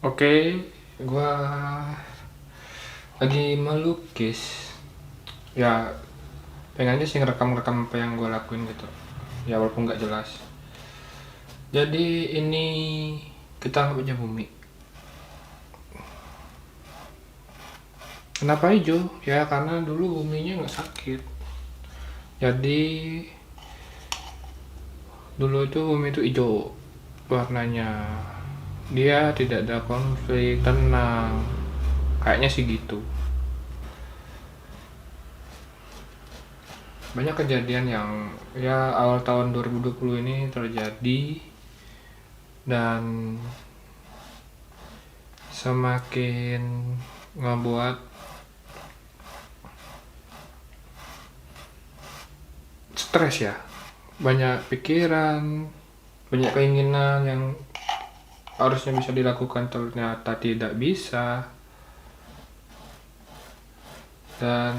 Oke, gua lagi melukis. Ya, pengennya sih ngerekam-rekam apa yang gua lakuin gitu. Ya walaupun nggak jelas. Jadi ini kita anggap aja bumi. Kenapa hijau? Ya karena dulu buminya nggak sakit. Jadi dulu itu bumi itu hijau warnanya. Dia tidak ada konflik, tenang. Kayaknya sih gitu. Banyak kejadian yang ya awal tahun 2020 ini terjadi dan semakin ngebuat stres ya. Banyak pikiran, banyak keinginan yang harusnya bisa dilakukan ternyata tidak bisa. Dan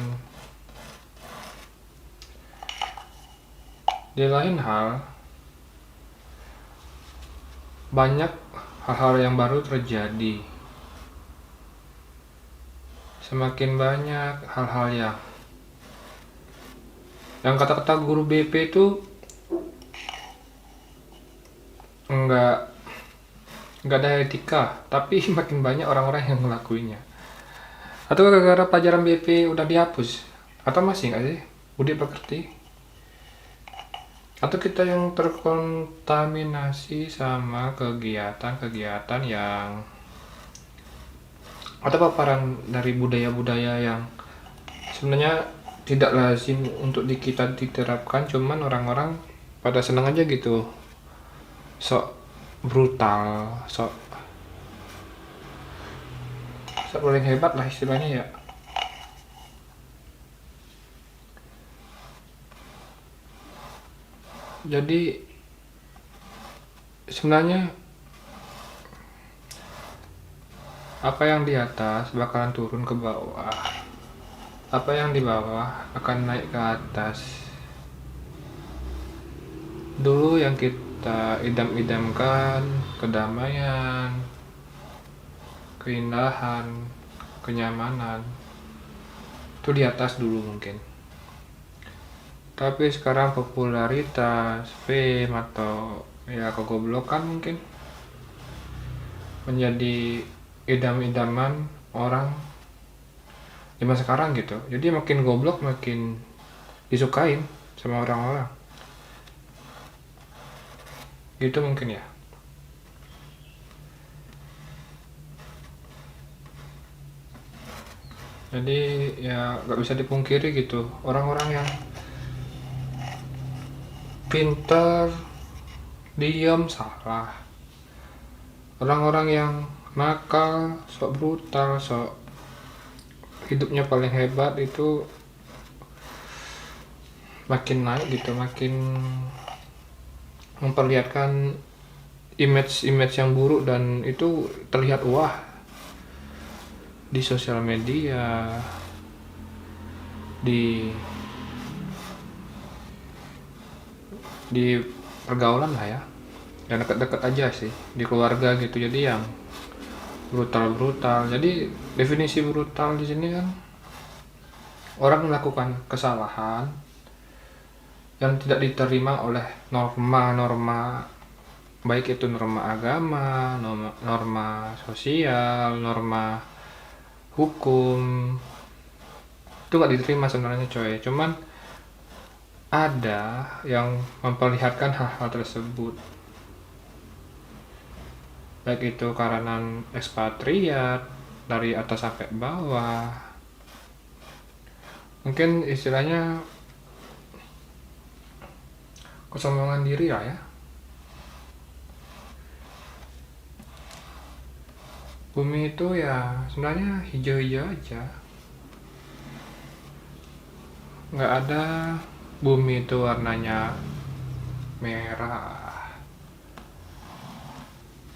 di lain hal, banyak hal-hal yang baru terjadi. Semakin banyak hal-hal yang kata-kata guru BP itu enggak ada etika, tapi makin banyak orang-orang yang ngelakuinnya. Atau gara-gara pelajaran BP udah dihapus? Atau masih nggak sih? Budi pekerti? Atau kita yang terkontaminasi sama kegiatan-kegiatan yang atau paparan dari budaya-budaya yang sebenarnya tidak lazim untuk kita diterapkan, cuman orang-orang pada seneng aja gitu, sok brutal, sok paling hebat lah istilahnya ya. Jadi sebenarnya apa yang di atas bakalan turun ke bawah, apa yang di bawah akan naik ke atas. Dulu yang kita idam-idamkan kedamaian, keindahan, kenyamanan itu di atas dulu mungkin. Tapi sekarang popularitas, fame atau ya kegoblokan mungkin menjadi idam-idaman orang zaman sekarang gitu. Jadi makin goblok makin disukain sama orang-orang. Gitu mungkin ya. Jadi ya gak bisa dipungkiri gitu, orang-orang yang pintar diam salah, orang-orang yang nakal, sok brutal, sok hidupnya paling hebat itu makin naik gitu, makin memperlihatkan image yang buruk dan itu terlihat wah di sosial media, di pergaulan lah ya, yang deket-deket aja sih, di keluarga gitu. Jadi yang brutal. Jadi definisi brutal di sini kan orang melakukan kesalahan yang tidak diterima oleh norma-norma, baik itu norma agama, norma sosial, norma hukum, itu nggak diterima sebenarnya coy. Cuman ada yang memperlihatkan hal-hal tersebut, baik itu karena ekspatriat dari atas sampai bawah, mungkin istilahnya kesombongan diri lah ya. Bumi itu ya sebenarnya hijau-hijau aja, nggak ada bumi itu warnanya merah.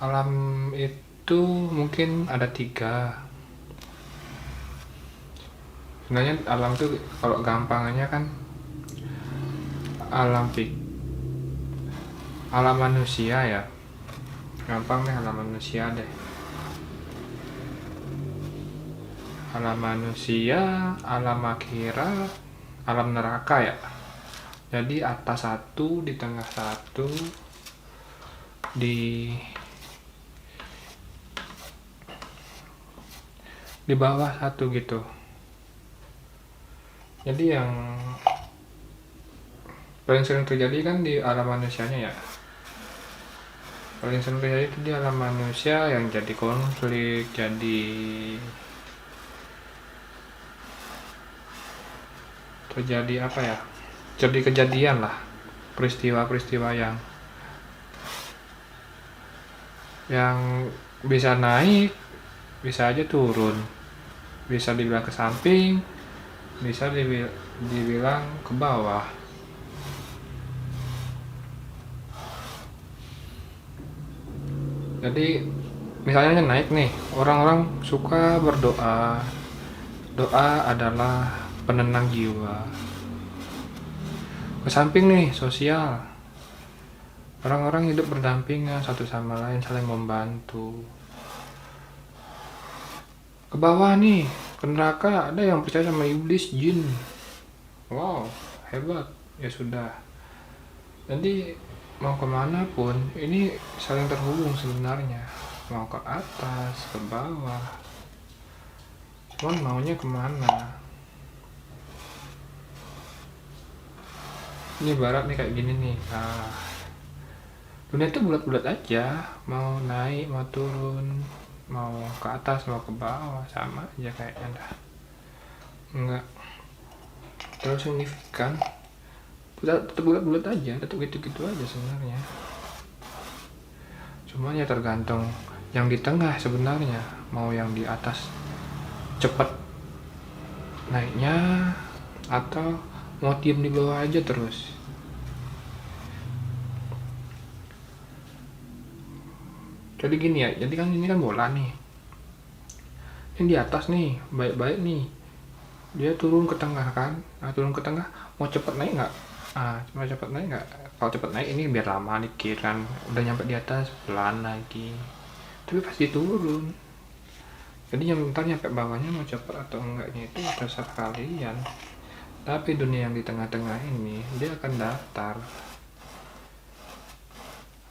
Alam itu mungkin ada tiga. Sebenarnya alam itu kalau gampangnya kan alam manusia ya. Gampang deh alam manusia deh. alam manusia, alam akhirat, alam neraka ya. Jadi atas satu, di tengah satu, di bawah satu gitu. Jadi yang paling sering terjadi kan di alam manusianya ya. Paling sering terjadi itu di alam manusia yang jadi konflik, terjadi apa ya? Jadi kejadian lah, peristiwa-peristiwa yang bisa naik, bisa aja turun, bisa dibilang ke samping, bisa dibilang ke bawah. Jadi misalnya naik nih, orang-orang suka berdoa. Doa adalah penenang jiwa. Ke samping nih, sosial. Orang-orang hidup berdampingan satu sama lain, saling membantu. Ke bawah nih, ke neraka, ada yang percaya sama iblis, jin. Wow, hebat. Ya sudah. Jadi mau kemana pun, ini saling terhubung sebenarnya. Mau ke atas, ke bawah. Cuman maunya kemana? Ini barat nih kayak gini nih. Nah, dunia itu bulat-bulat aja, mau naik mau turun, mau ke atas mau ke bawah, sama aja kayaknya dah, enggak terlalu signifikan, tetap bulat-bulat aja, tetap gitu-gitu aja sebenarnya. Cuma ya tergantung yang di tengah sebenarnya, mau yang di atas cepat naiknya atau mau diem di bawah aja terus. Jadi gini ya, jadi kan ini kan bola nih, ini di atas nih baik-baik nih, dia turun ke tengah kan. Nah, turun ke tengah mau cepet naik nggak? Cuma cepet naik nggak? Kalau cepet naik ini biar lama dikit kan, udah nyampe di atas pelan lagi, tapi pasti turun. Jadi yang ntar nyampe bawahnya mau cepet atau enggaknya itu terserah kalian. Tapi dunia yang di tengah-tengah ini dia akan datar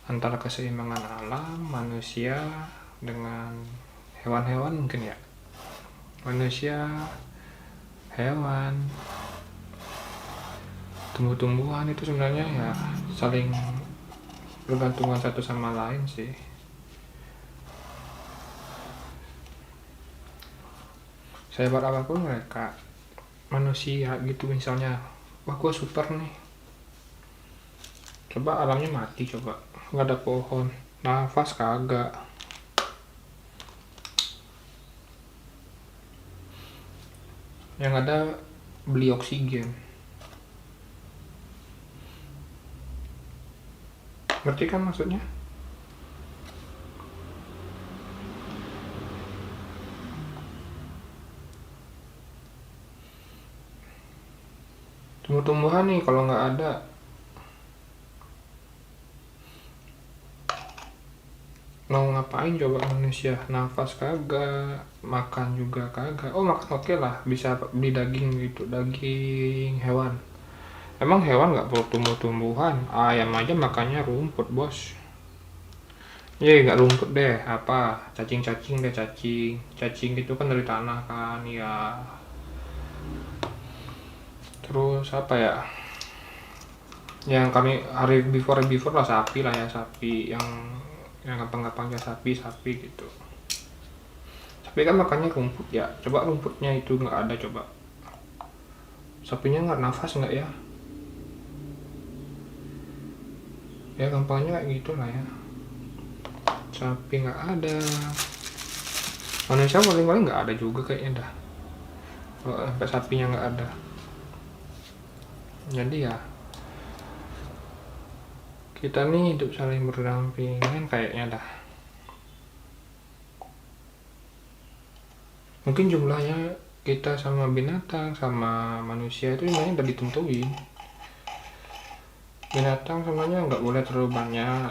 antara keseimbangan alam manusia dengan hewan-hewan mungkin ya, manusia, hewan, tumbuh-tumbuhan itu sebenarnya ya saling bergantungan satu sama lain sih. Sehebat apapun mereka, manusia gitu misalnya, wah gua super nih, coba alamnya mati, coba nggak ada pohon, nafas kagak, yang ada beli oksigen. Ngerti kan maksudnya? Tumbuh-tumbuhan nih kalau nggak ada, mau ngapain coba manusia? Nafas kagak, makan juga kagak. Oh makan oke lah, bisa beli daging gitu, daging hewan. Emang hewan nggak perlu tumbuh-tumbuhan? Ayam aja makannya rumput bos. Nggak rumput deh, apa cacing-cacing deh, cacing gitu kan dari tanah kan ya. Terus apa ya? Yang kami hari before lah, sapi lah ya, sapi yang gampang-gampangnya sapi gitu. Sapi kan makannya rumput ya, coba rumputnya itu nggak ada, coba sapinya nggak nafas nggak ya? Ya gampangnya kayak gitulah ya. Sapi nggak ada, manusia paling nggak ada juga kayaknya dah, kalau sampai sapinya nggak ada. Jadi ya kita nih hidup saling berdampingan kayaknya dah. Mungkin jumlahnya kita sama binatang sama manusia itu sebenarnya udah ditentuin. Binatang sebenarnya nggak boleh terlalu banyak,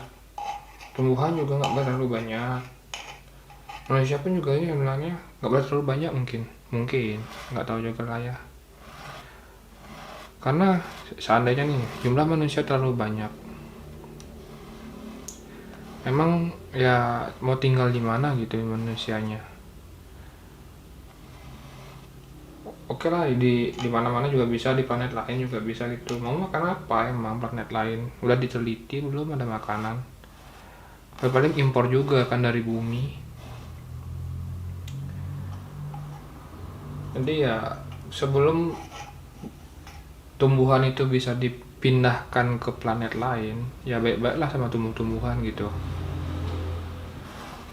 tumbuhan juga nggak boleh terlalu banyak, Manusia pun juga ini sebenarnya nggak boleh terlalu banyak, mungkin nggak tahu juga lah ya, karena seandainya nih jumlah manusia terlalu banyak, emang ya mau tinggal di mana gitu manusianya. Oke lah, di mana-mana juga bisa, di planet lain juga bisa gitu. Mau makan apa emang planet lain, udah diteliti belum ada makanan. Paling impor juga kan dari bumi. Jadi ya sebelum tumbuhan itu bisa dipindahkan ke planet lain, ya baik-baiklah sama tumbuh-tumbuhan gitu.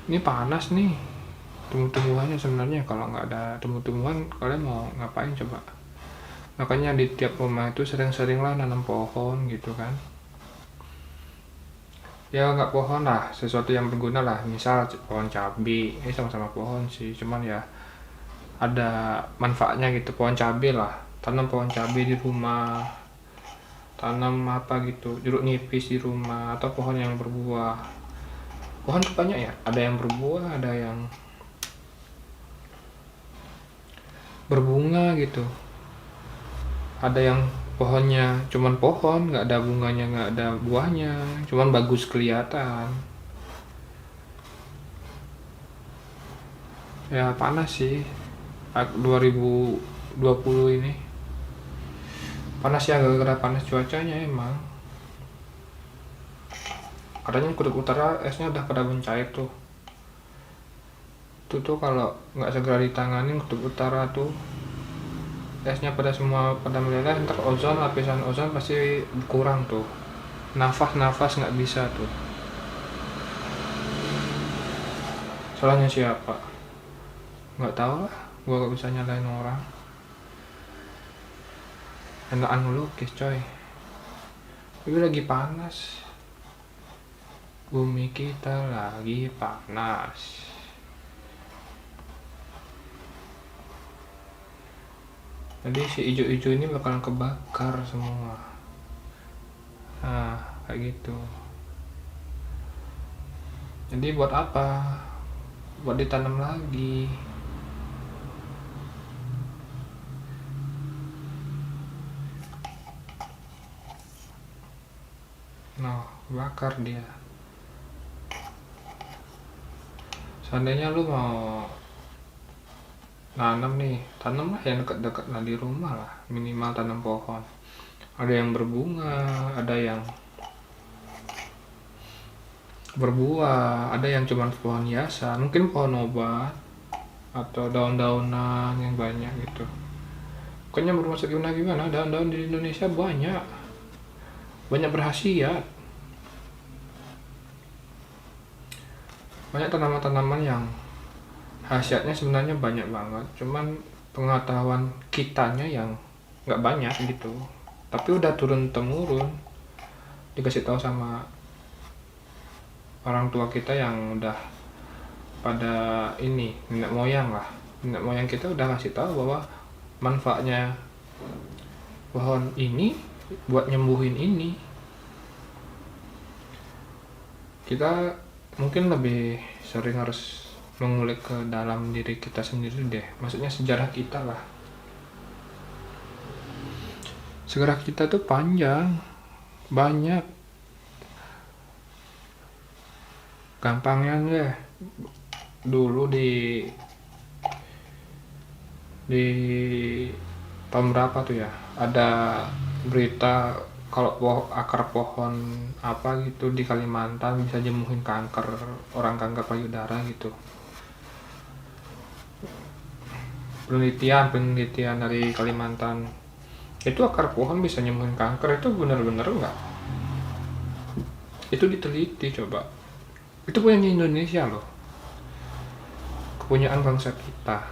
Ini panas nih tumbuh-tumbuhannya sebenarnya. Kalau nggak ada tumbuh-tumbuhan, kalian mau ngapain coba? Makanya di tiap rumah itu sering-seringlah nanam pohon gitu kan. Ya nggak pohon lah, sesuatu yang berguna lah, misal pohon cabai, ini sama-sama pohon sih, cuman ya ada manfaatnya gitu. Pohon cabai lah, tanam pohon cabai di rumah, tanam apa gitu, jeruk nipis di rumah, atau pohon yang berbuah. Pohon tuh banyak ya, ada yang berbuah, ada yang berbunga gitu, ada yang pohonnya cuman pohon, nggak ada bunganya, nggak ada buahnya, cuman bagus kelihatan. Ya panas sih 2020 ini, panas ya, gara-gara panas cuacanya emang. Katanya kutub utara esnya udah pada mencair tuh. Itu tuh kalau nggak segera ditangani kutub utara tuh, esnya pada semua pada meleleh, ntar ozon, lapisan ozon pasti kurang tuh. Nafas nggak bisa tuh. Salahnya siapa? Nggak tahu lah, gua nggak bisa nyalain orang. Enakan ngelukis coy, tapi lagi panas, bumi kita lagi panas. Jadi si ijo-ijo ini bakalan kebakar semua. Nah kayak gitu. Jadi buat apa? Buat ditanam lagi. Nah bakar dia. Seandainya lu mau nanam nih, tanam lah yang dekat-dekat lah di rumah lah, minimal tanam pohon. Ada yang berbunga, ada yang berbuah, ada yang cuma pohon hiasan, mungkin pohon obat atau daun-daunan yang banyak gitu. Pokoknya bermaksud gimana, daun-daun di Indonesia banyak berkhasiat. Banyak tanaman-tanaman yang khasiatnya sebenarnya banyak banget, cuman pengetahuan kitanya yang nggak banyak gitu. Tapi udah turun temurun, dikasih tahu sama orang tua kita yang udah pada ini, nenek moyang kita udah ngasih tahu bahwa manfaatnya pohon ini buat nyembuhin ini. Kita mungkin lebih sering harus mengulik ke dalam diri kita sendiri deh, maksudnya sejarah kita lah. Sejarah kita tuh panjang, banyak. Gampangnya deh, dulu di tahun berapa tuh ya, ada berita kalau akar pohon apa gitu di Kalimantan bisa nyembuhin kanker, orang kanker payudara gitu. Penelitian dari Kalimantan, itu akar pohon bisa nyembuhin kanker, itu bener-bener enggak? Itu diteliti coba. Itu punya Indonesia loh, kepunyaan bangsa kita.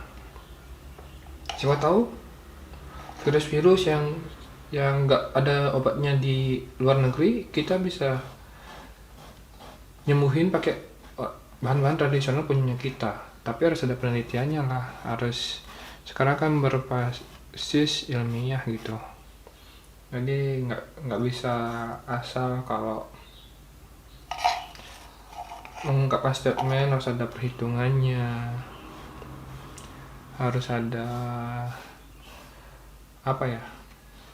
Siapa tahu virus-virus yang nggak ada obatnya di luar negeri, kita bisa nyembuhin pakai bahan-bahan tradisional punya kita. Tapi harus ada penelitiannya lah, harus, sekarang kan berbasis ilmiah gitu. Jadi nggak bisa asal kalau mengungkapkan statement harus ada perhitungannya, harus ada apa ya,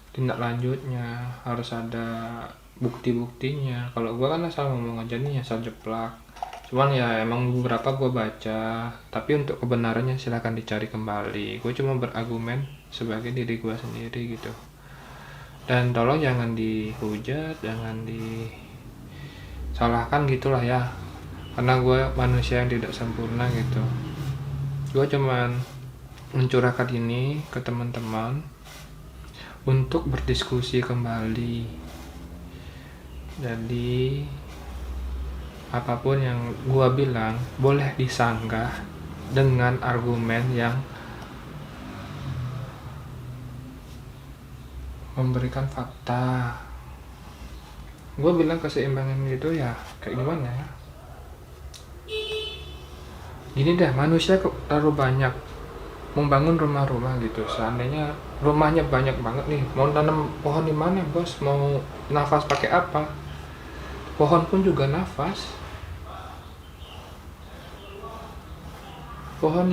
tindak lanjutnya, harus ada bukti-buktinya. Kalau gua kan asal ngomong aja nih, asal jeplak. Cuman ya emang beberapa gua baca, tapi untuk kebenarannya silahkan dicari kembali. Gue cuma berargumen sebagai diri gua sendiri gitu. Dan tolong jangan dihujat, jangan disalahkan gitulah ya, karena gue manusia yang tidak sempurna gitu. Gue cuman mencurahkan ini ke teman-teman untuk berdiskusi kembali. Jadi apapun yang gue bilang boleh disanggah dengan argumen yang memberikan fakta. Gue bilang keseimbangan gitu ya kayak gimana ya, gini dah, manusia terlalu banyak membangun rumah-rumah gitu. Seandainya rumahnya banyak banget nih, mau tanam pohon di mana bos, mau nafas pakai apa, pohon pun juga nafas. Pohon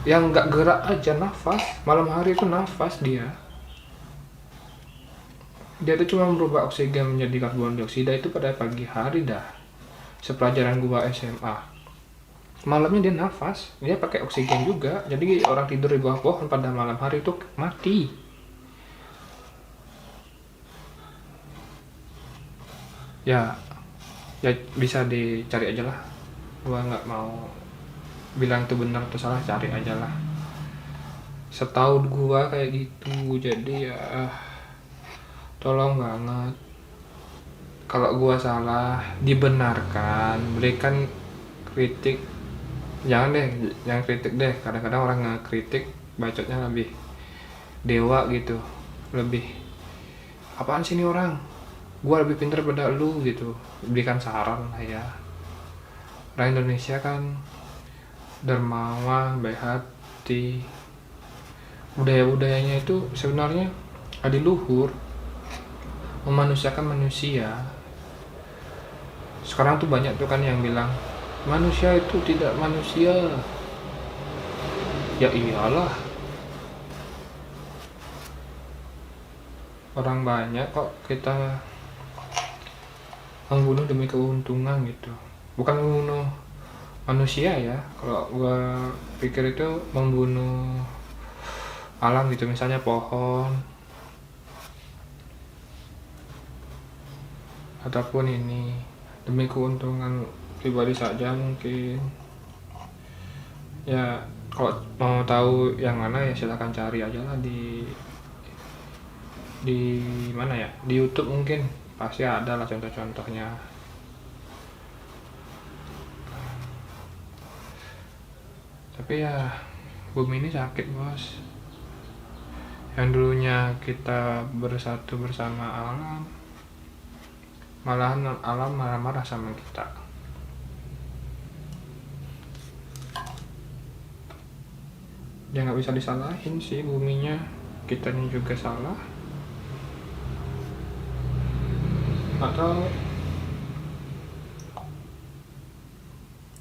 yang nggak gerak aja nafas, malam hari itu nafas dia itu cuma merubah oksigen menjadi karbon dioksida itu pada pagi hari dah. Sepelajaran gua SMA, malamnya dia nafas, dia pakai oksigen juga. Jadi orang tidur di bawah pohon pada malam hari itu mati. Ya bisa dicari aja lah, gua nggak mau bilang itu benar atau salah, cari aja lah. Setahu gua kayak gitu. Jadi ya tolong banget, kalau gua salah dibenarkan, berikan kritik. Jangan kritik deh. Kadang-kadang orang ngekritik bacotnya lebih dewa gitu, lebih apaan sih ini orang, gua lebih pintar pada lu gitu. Berikan saran lah ya. Orang Indonesia kan dermawan, baik hati, budaya-budayanya itu sebenarnya adiluhur, memanusiakan manusia. Sekarang tuh banyak tuh kan yang bilang manusia itu tidak manusia. Ya iyalah, orang banyak kok kita membunuh demi keuntungan gitu. Bukan membunuh manusia ya, kalau gua pikir itu membunuh alam gitu. Misalnya pohon ataupun ini demi keuntungan pribadi saja mungkin. Ya kalau mau tahu yang mana ya silahkan cari aja lah di mana ya, di YouTube mungkin pasti ada lah contoh-contohnya. Tapi ya bumi ini sakit bos. Yang dulunya kita bersatu bersama alam, malahan alam marah-marah sama kita. Ya nggak bisa disalahin sih buminya, kitanya juga salah. Atau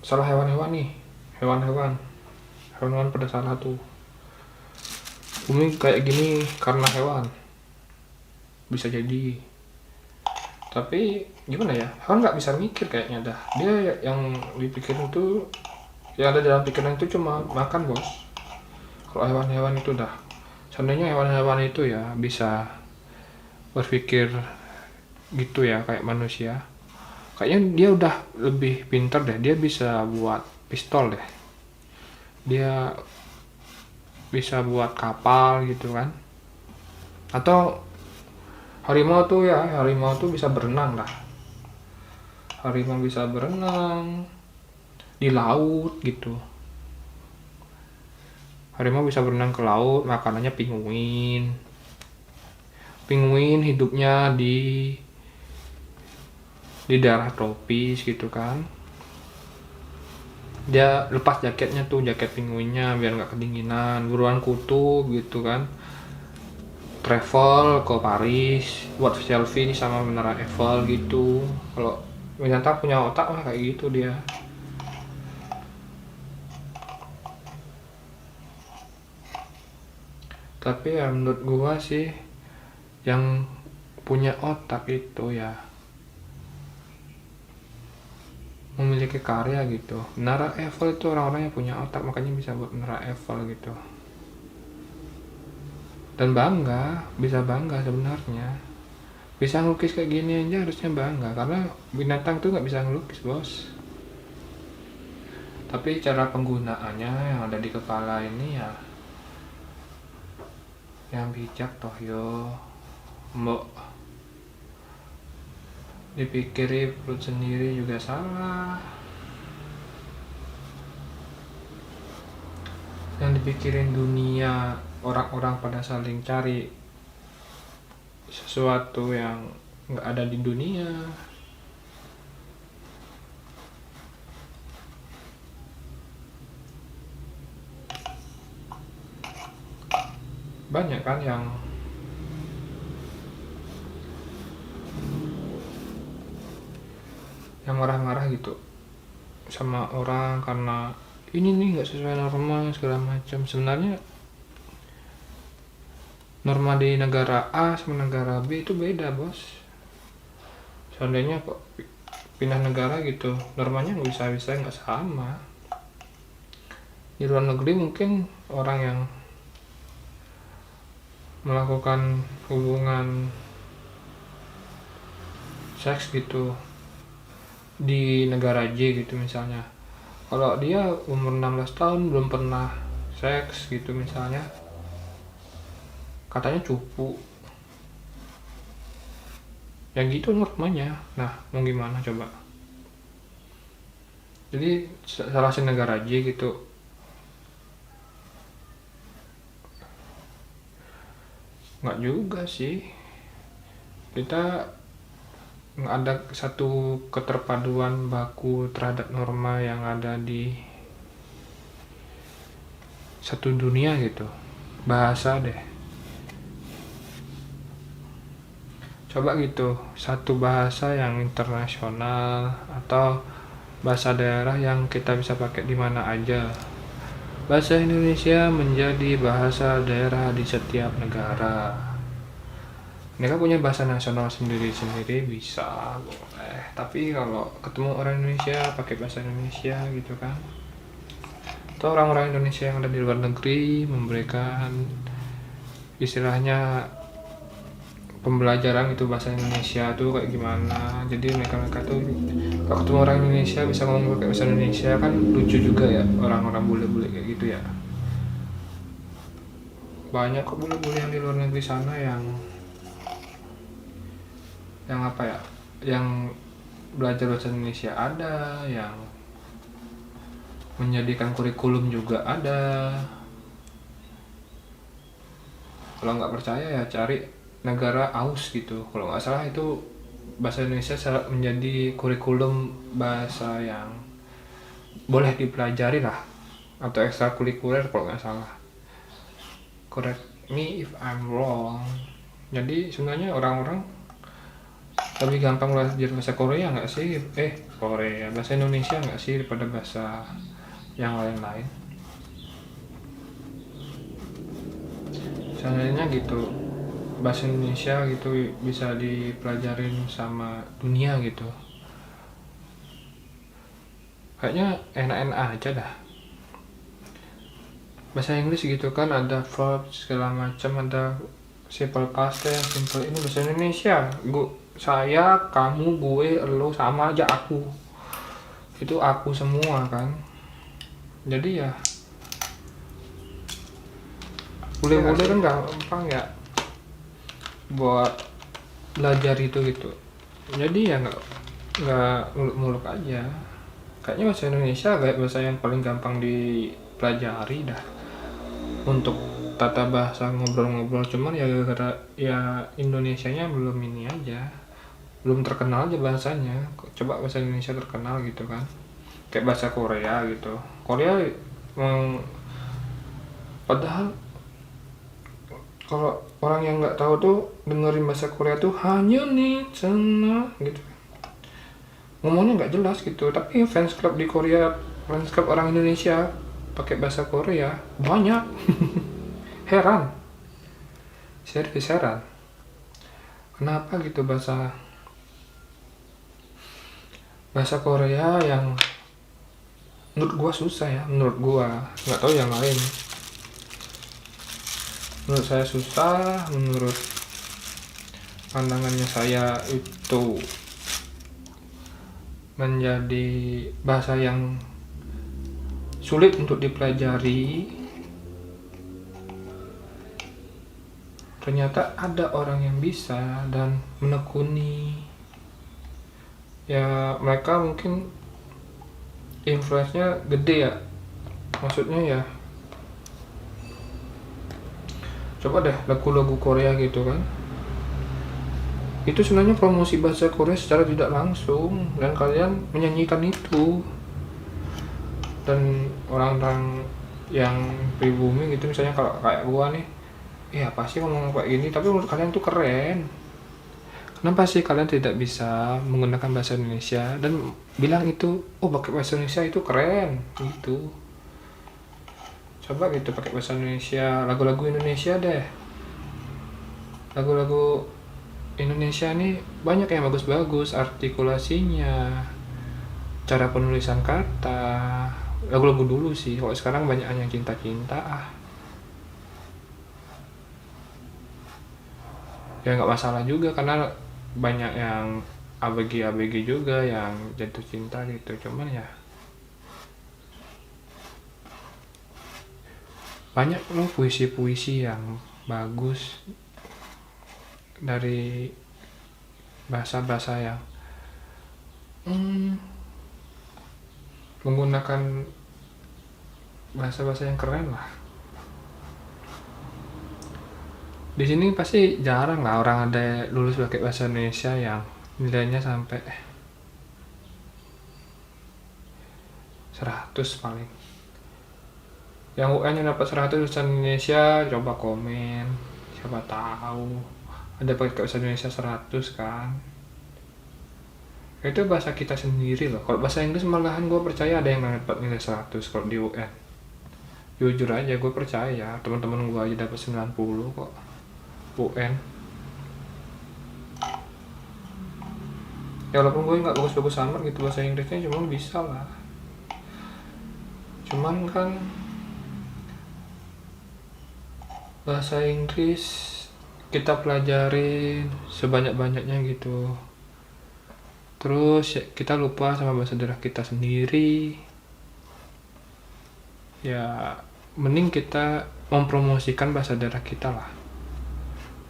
salah hewan-hewan nih, hewan-hewan pada salah tuh. Bumi kayak gini karena hewan, bisa jadi. Tapi gimana ya, hewan nggak bisa mikir kayaknya dah. Dia yang dipikirin tuh, yang ada dalam pikiran itu cuma makan bos. Kalau hewan-hewan itu dah, seandainya hewan-hewan itu ya bisa berpikir gitu ya kayak manusia, kayaknya dia udah lebih pintar deh. Dia bisa buat pistol deh, dia bisa buat kapal gitu kan. Atau harimau tuh bisa berenang lah. Harimau bisa berenang di laut gitu. Harimau bisa berenang ke laut, makanannya pinguin. Pinguin hidupnya di daerah tropis gitu kan. Dia lepas jaketnya tuh, jaket pinguinnya biar nggak kedinginan, buruan kutub gitu kan. Travel ke Paris buat selfie sama menara Eiffel gitu. Kalau ternyata punya otak lah kayak gitu dia. Tapi ya menurut gua sih yang punya otak itu ya memiliki karya gitu. Menara Eiffel itu orang-orang yang punya otak, makanya bisa buat menara Eiffel gitu. Dan bisa bangga sebenarnya. Bisa ngelukis kayak gini aja harusnya bangga, karena binatang tuh nggak bisa ngelukis, bos. Tapi cara penggunaannya yang ada di kepala ini ya yang bijak toh yo. Mbok dipikiri perut sendiri juga salah. Yang dipikirin dunia, orang-orang pada saling cari sesuatu yang nggak ada di dunia. Banyak kan yang marah-marah gitu sama orang karena ini nih nggak sesuai norma segala macam. Sebenarnya norma di negara A sama negara B itu beda, bos. Seandainya kok pindah negara gitu, normanya nggak bisa nggak sama. Di luar negeri mungkin orang yang melakukan hubungan seks gitu di negara J gitu misalnya, kalau dia umur 16 tahun belum pernah seks gitu misalnya, katanya cupu. Yang gitu normanya. Nah, mau gimana coba? Jadi salah satu negara J gitu nggak juga sih, kita nggak ada satu keterpaduan baku terhadap norma yang ada di satu dunia gitu. Bahasa deh, coba gitu satu bahasa yang internasional atau bahasa daerah yang kita bisa pakai di mana aja. Bahasa Indonesia menjadi bahasa daerah di setiap negara. Mereka punya bahasa nasional sendiri-sendiri bisa, boleh. Tapi kalau ketemu orang Indonesia pakai bahasa Indonesia gitu kan. Atau orang-orang Indonesia yang ada di luar negeri memberikan istilahnya pembelajaran itu bahasa Indonesia tuh kayak gimana. Jadi mereka tuh kalau ketemu orang Indonesia bisa ngomong pakai bahasa Indonesia kan lucu juga ya, orang-orang bule-bule kayak gitu ya. Banyak kok bule-bule yang di luar negeri sana yang apa ya, yang belajar bahasa Indonesia ada, yang menjadikan kurikulum juga ada. Kalau nggak percaya ya cari negara AUS gitu, kalau nggak salah itu bahasa Indonesia menjadi kurikulum bahasa yang boleh dipelajari lah, atau ekstrakurikuler kalau nggak salah. Correct me if I'm wrong. Jadi sebenarnya orang-orang lebih gampang belajar bahasa Korea nggak sih? Korea, bahasa Indonesia nggak sih daripada bahasa yang lain-lain? Sebenarnya gitu, bahasa Indonesia gitu bisa dipelajarin sama dunia gitu. Kayaknya enak-enak aja dah. Bahasa Inggris gitu kan ada verb segala macam, ada simple past tense, simple ini. Bahasa Indonesia saya, kamu, gue, lo sama aja aku. Itu aku semua kan. Jadi ya boleh-boleh kan gampang ya buat belajar itu gitu. Jadi ya nggak muluk-muluk aja. Kayaknya bahasa Indonesia kayak bahasa yang paling gampang dipelajari dah untuk tata bahasa ngobrol-ngobrol. Cuman ya gara-gara ya Indonesianya belum ini aja, belum terkenal aja bahasanya. Coba bahasa Indonesia terkenal gitu kan, kayak bahasa Korea gitu. Korea padahal kalau orang yang nggak tahu tuh dengerin bahasa Korea tuh hanya nih cena gitu, ngomongnya nggak jelas gitu. Tapi fans club di Korea, fans club orang Indonesia pakai bahasa Korea banyak. Heran. visceral. Kenapa gitu bahasa Korea yang menurut gua susah ya, menurut gua, nggak tahu yang lain. Menurut saya susah, menurut pandangannya saya itu menjadi bahasa yang sulit untuk dipelajari. Ternyata ada orang yang bisa dan menekuni. Ya mereka mungkin influence-nya gede ya. Maksudnya ya, coba deh lagu-lagu Korea gitu kan. Itu sebenarnya promosi bahasa Korea secara tidak langsung, dan kalian menyanyikan itu. Dan orang-orang yang pribumi gitu, misalnya kalau kayak gua nih, ya pasti ngomong kayak gini, tapi menurut kalian tuh keren. Kenapa sih kalian tidak bisa menggunakan bahasa Indonesia dan bilang itu, oh pakai bahasa Indonesia itu keren gitu. Coba gitu pakai bahasa Indonesia, lagu-lagu Indonesia deh. Lagu-lagu Indonesia nih banyak yang bagus-bagus, artikulasinya, cara penulisan kata. Lagu-lagu dulu sih, kalau sekarang banyak yang cinta-cinta ya nggak masalah juga, karena banyak yang ABG juga yang jatuh cinta gitu. Cuman ya banyak loh puisi-puisi yang bagus dari bahasa-bahasa yang menggunakan bahasa-bahasa yang keren lah. Di sini pasti jarang lah orang ada lulus pakai bahasa Indonesia yang nilainya sampai 100 paling. Yang UN yang dapat 100 bahasa Indonesia, coba komen. Siapa tahu ada pakai bahasa Indonesia 100 kan. Itu bahasa kita sendiri loh. Kalau bahasa Inggris malahan gue percaya ada yang dapat nilai 100 kalau di UN. Jujur aja gue percaya, teman-teman gue aja dapat 90 kok UN. Ya walaupun gue nggak bagus-bagus amat gitu bahasa Inggrisnya, cuma bisa lah. Cuman kan bahasa Inggris kita pelajarin sebanyak-banyaknya gitu, terus ya, kita lupa sama bahasa daerah kita sendiri. Ya mending kita mempromosikan bahasa daerah kita lah.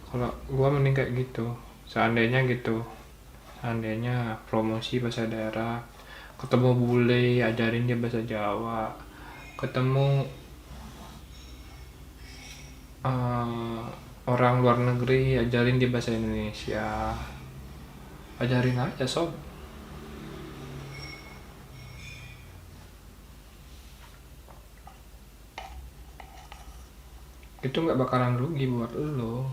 Kalau gua mending kayak gitu, seandainya promosi bahasa daerah, ketemu bule ajarin dia bahasa Jawa, ketemu orang luar negeri ajarin dia bahasa Indonesia, ajarin aja sob. Itu nggak bakalan rugi buat lo.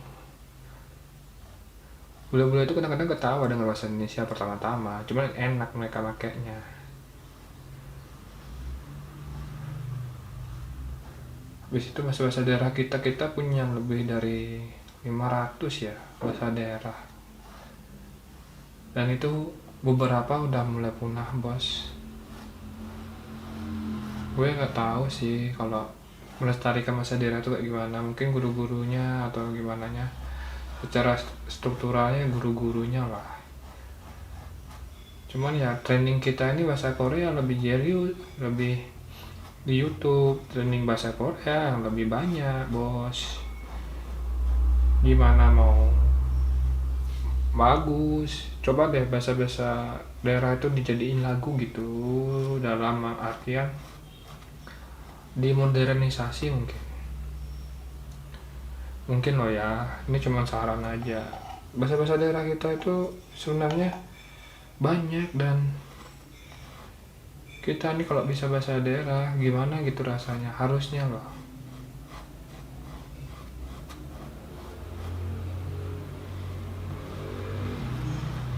Bule-bule itu kadang-kadang ketawa dengan bahasa Indonesia pertama-tama, cuman enak mereka makainya. Habis itu bahasa daerah kita punya lebih dari 500 ya bahasa daerah. Dan itu beberapa udah mulai punah, bos. Gue nggak tahu sih kalau melestarikan bahasa daerah itu kayak gimana. Mungkin guru-gurunya atau gimana nya. Secara strukturalnya guru-gurunya lah. Cuman ya training kita ini bahasa Korea lebih serius, lebih di YouTube training bahasa Korea yang lebih banyak, bos. Gimana mau bagus, coba deh bahasa-bahasa daerah itu dijadiin lagu gitu, dalam artian dimodernisasi mungkin loh ya, ini cuma saran aja. Bahasa-bahasa daerah kita itu sebenarnya banyak, dan kita nih kalau bisa bahasa daerah gimana gitu rasanya, harusnya loh.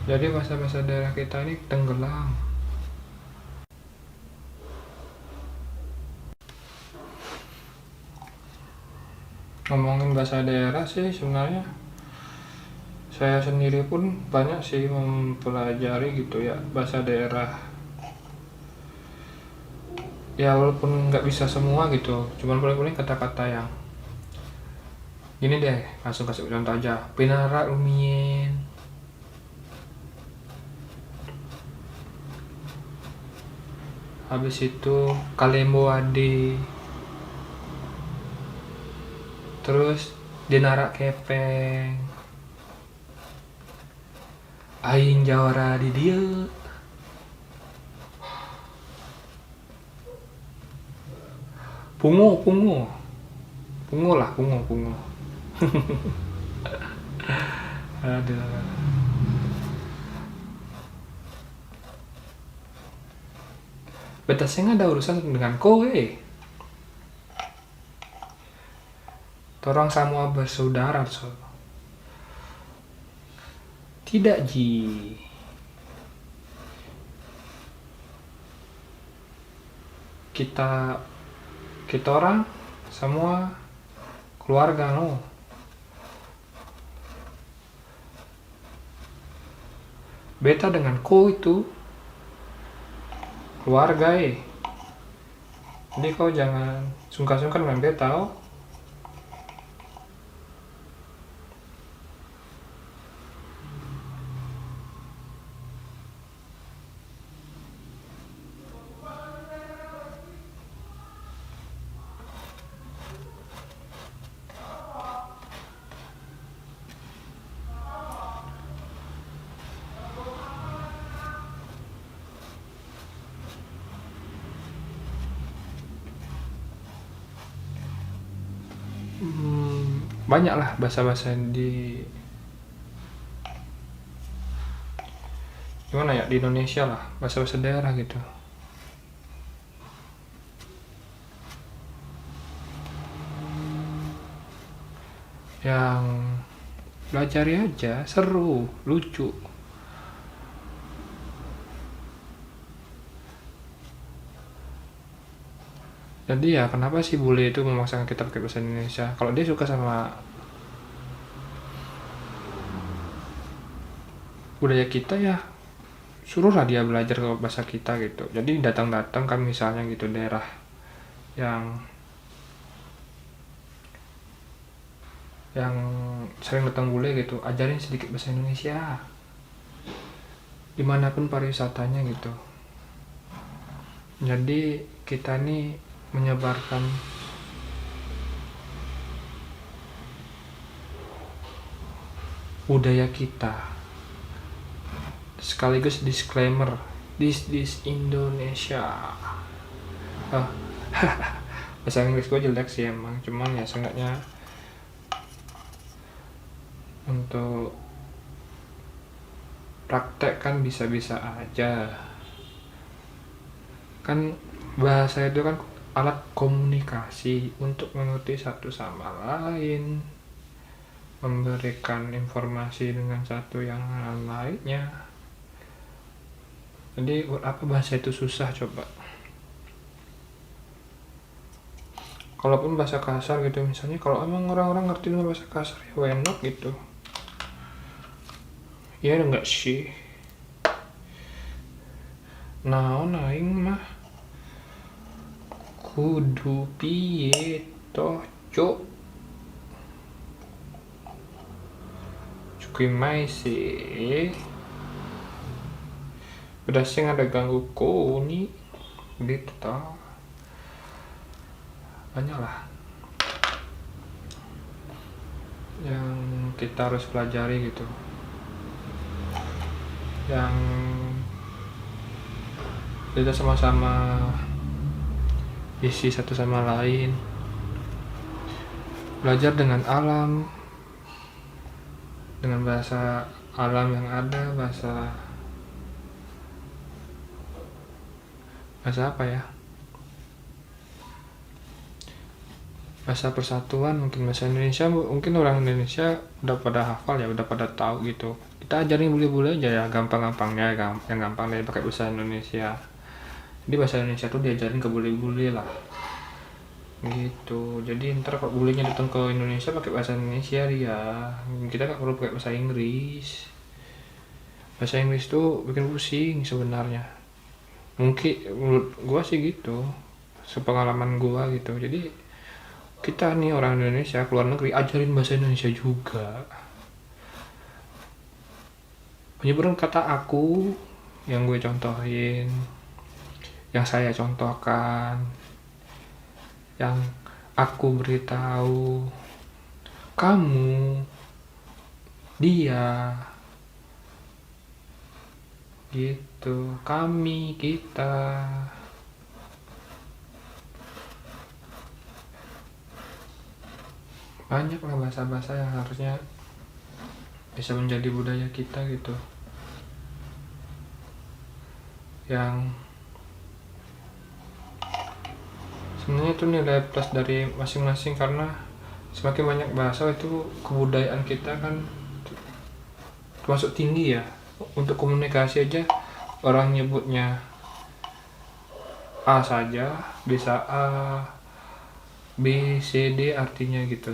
Jadi bahasa-bahasa daerah kita ini tenggelam. Ngomongin bahasa daerah sih sebenarnya saya sendiri pun banyak sih mempelajari gitu ya bahasa daerah. Ya walaupun nggak bisa semua gitu, cuman paling-paling kata-kata yang gini deh, langsung kasih contoh aja. Pinara rumien, habis itu kalembo ade, terus denara kepeng, aing jawara di dia, pungu pungu pungu lah pungu pungu. Ada. Beta sih ada urusan dengan kowe. Torang semua bersaudara so. Tidak ji. Kita orang semua keluarga no. Beta dengan ko itu keluarga Jadi kau jangan sungkan-sungkan dengan beta oh. Banyak lah bahasa-bahasa di gimana ya di Indonesia lah, bahasa-bahasa daerah gitu yang belajar aja seru, lucu. Jadi ya kenapa sih bule itu memaksakan kita pakai bahasa Indonesia? Kalau dia suka sama budaya kita ya suruhlah dia belajar ke bahasa kita gitu. Jadi datang-datang kan misalnya gitu daerah yang sering datang bule gitu, ajarin sedikit bahasa Indonesia dimanapun pariwisatanya gitu. Jadi kita nih menyebarkan budaya kita. Sekaligus disclaimer, this Indonesia. Bahasa Inggris gue jelek sih emang, cuman ya seenggaknya untuk praktek kan bisa-bisa aja. Kan bahasa itu kan alat komunikasi untuk mengerti satu sama lain, memberikan informasi dengan satu yang lainnya. Jadi buat apa bahasa itu susah coba? Kalaupun bahasa kasar gitu misalnya, kalau emang orang-orang ngerti dengan bahasa kasar ya why not gitu. Ya enggak sih. Naon aing mah kudu piye toh cuk. Cukup mai sih. Berasing ada ganggu ko nih gitu toh. Banyak lah yang kita harus pelajari gitu, yang kita sama-sama isi satu sama lain, belajar dengan alam, dengan bahasa alam yang ada, bahasa apa ya, bahasa persatuan, mungkin bahasa Indonesia, mungkin orang Indonesia udah pada hafal ya, udah pada tahu gitu. Kita ajarin bule-bule aja ya, gampang-gampangnya, yang gampang dari pakai bahasa Indonesia. Jadi bahasa Indonesia tuh diajarin ke bule-bule lah. gitu. Jadi ntar kalau bulenya datang ke Indonesia pakai bahasa Indonesia dia, kita nggak perlu pakai bahasa Inggris. Bahasa Inggris tuh bikin pusing sebenarnya, mungkin menurut gua sih gitu, sepengalaman gua gitu. Jadi kita nih orang Indonesia keluar negeri ajarin bahasa Indonesia juga. Penyebutan kata aku yang gue contohin, yang saya contohkan, yang aku beritahu, kamu, dia, gitu, kami, kita. Banyak lah bahasa-bahasa yang harusnya bisa menjadi budaya kita gitu, yang sebenarnya itu nilai plus dari masing-masing, karena semakin banyak bahasa itu kebudayaan kita kan termasuk tinggi ya. Untuk komunikasi aja orang nyebutnya A saja bisa A, B, C, D artinya gitu.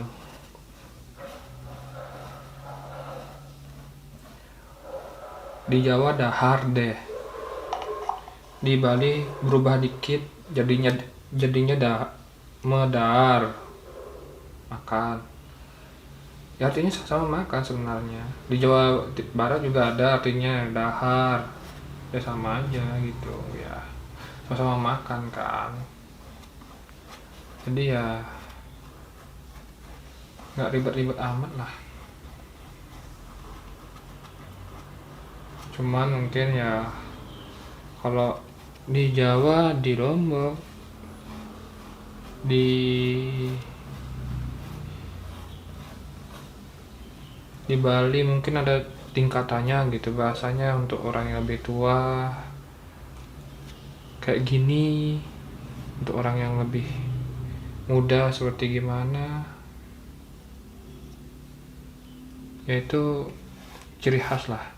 Di Jawa dahar deh, di Bali berubah dikit jadinya medar, makan. Ya artinya sama makan sebenarnya. Di Jawa Barat juga ada artinya dahar, ya sama aja gitu ya, sama-sama makan kan. Jadi ya nggak ribet-ribet amat lah. Cuman mungkin ya kalau di Jawa, di Lombok, di Bali mungkin ada tingkatannya gitu bahasanya. Untuk orang yang lebih tua kayak gini, untuk orang yang lebih muda seperti gimana, yaitu ciri khas lah.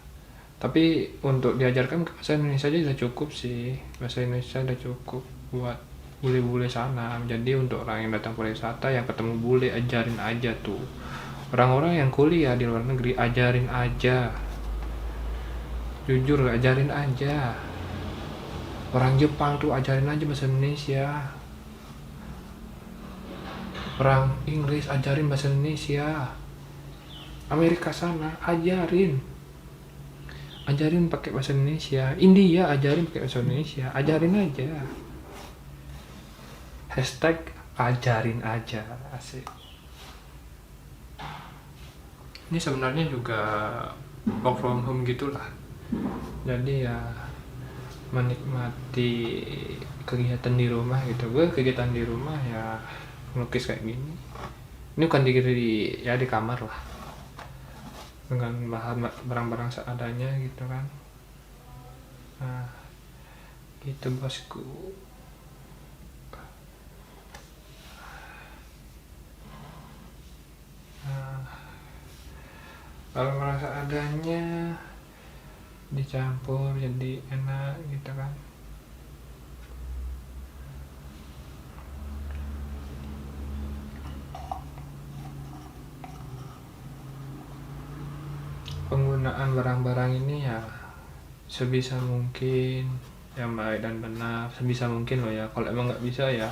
Tapi untuk diajarkan ke bahasa Indonesia aja udah cukup sih. Bahasa Indonesia udah cukup buat bule-bule sana. Jadi untuk orang yang datang pariwisata, yang ketemu bule, ajarin aja tuh. Orang-orang yang kuliah di luar negeri, ajarin aja. Jujur, ajarin aja. Orang Jepang tuh ajarin aja bahasa Indonesia. Orang Inggris ajarin bahasa Indonesia. Amerika sana ajarin pakai bahasa Indonesia. India ajarin pakai bahasa Indonesia. Ajarin aja. Hashtag ajarin aja. Asik. Ini sebenarnya juga work from home gitulah. Jadi ya menikmati kegiatan di rumah gitu. Gue kegiatan di rumah ya melukis kayak gini. Ini bukan di kamar lah, dengan bahan barang-barang seadanya gitu kan. Nah gitu bosku. Nah, kalau merasa adanya dicampur jadi enak gitu kan. Penggunaan barang-barang ini ya sebisa mungkin yang baik dan benar, sebisa mungkin loh ya. Kalau emang nggak bisa ya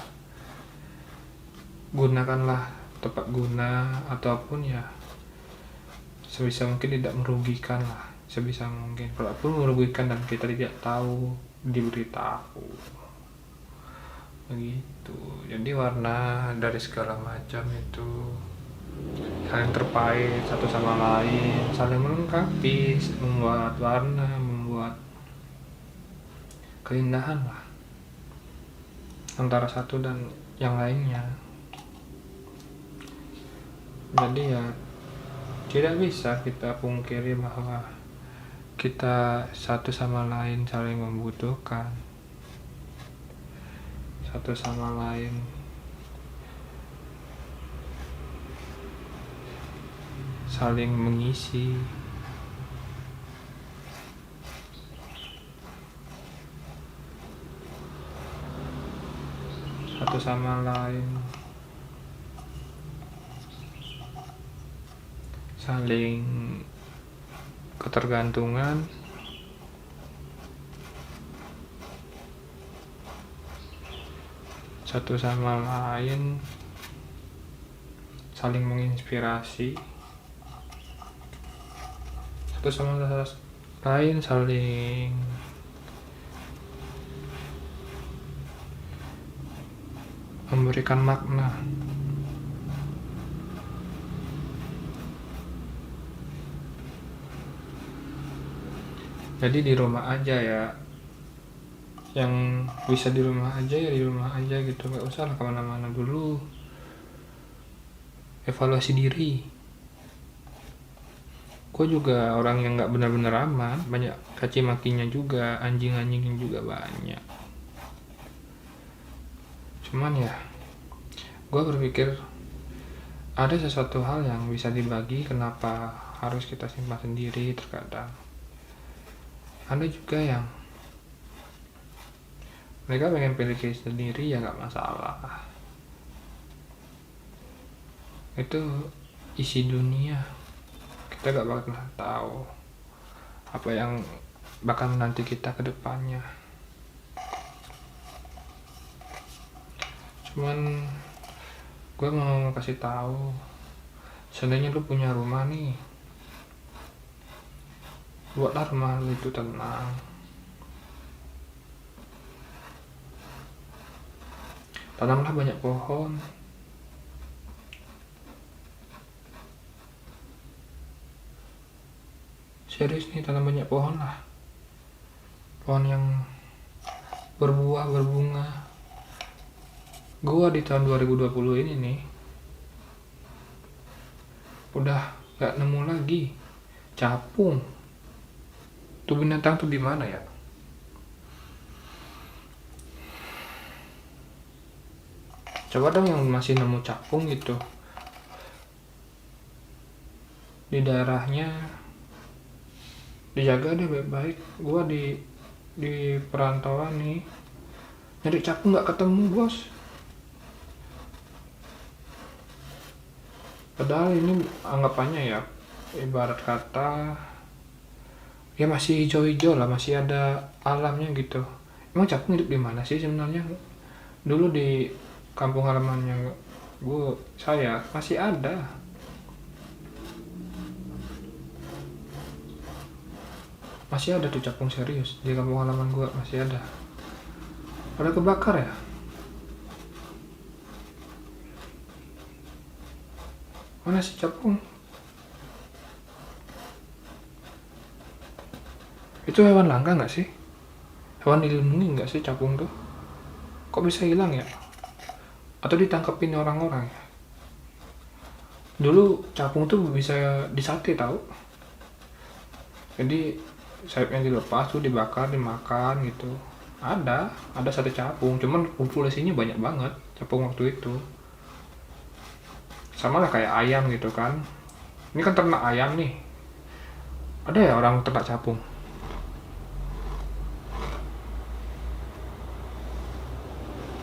gunakanlah tepat guna, ataupun ya sebisa mungkin tidak merugikan lah, sebisa mungkin. Kalaupun merugikan dan kita tidak tahu, diberitahu begitu. Jadi warna dari segala macam itu saling terkait satu sama lain, saling melengkapi, membuat warna, membuat keindahan lah antara satu dan yang lainnya. Jadi ya tidak bisa kita pungkiri bahwa kita satu sama lain saling membutuhkan, satu sama lain saling mengisi. Satu sama lain saling ketergantungan, satu sama lain, saling menginspirasi, satu sama lain saling memberikan makna. Jadi di rumah aja ya, yang bisa di rumah aja ya di rumah aja gitu, nggak usah lah kemana-mana dulu. Evaluasi diri. Gue juga orang yang nggak benar-benar aman, banyak caci makinya juga, anjing-anjingnya juga banyak. Cuman ya, gue berpikir ada sesuatu hal yang bisa dibagi, kenapa harus kita simpan sendiri terkadang. Ada juga yang mereka pengen pilih sendiri, ya nggak masalah. Itu isi dunia, kita gak bakal tahu apa yang bakal menanti kita ke depannya. Cuman gue mau kasih tahu, seandainya lu punya rumah nih, buatlah rumah lu itu tenang. Tanamlah banyak pohon. Serius nih, tanam banyak pohon lah. Pohon yang berbuah, berbunga. Gua di tahun 2020 ini nih udah gak nemu lagi capung. Tuh binatang tuh di mana ya? Coba dong yang masih nemu capung gitu di daerahnya, dijaga deh baik-baik. Gua di perantauan nih nyari capung nggak ketemu, bos. Padahal ini anggapannya ya, ibarat kata ya masih hijau-hijau lah, masih ada alamnya gitu. Emang capung hidup di mana sih sebenarnya? Dulu di kampung halamannya saya masih ada. Masih ada tuh capung, serius, di kampung halaman gua masih ada. Pada kebakar ya? Mana sih capung? Itu hewan langka nggak sih? Hewan dilindungi nggak sih capung tuh? Kok bisa hilang ya? Atau ditangkepin orang-orang ya? Dulu capung tuh bisa disate tahu. Jadi sayapnya dilepas tuh, dibakar, dimakan gitu. Ada sate capung, cuman populasinya banyak banget capung waktu itu. Sama lah kayak ayam gitu kan. Ini kan ternak ayam nih. Ada ya orang ternak capung?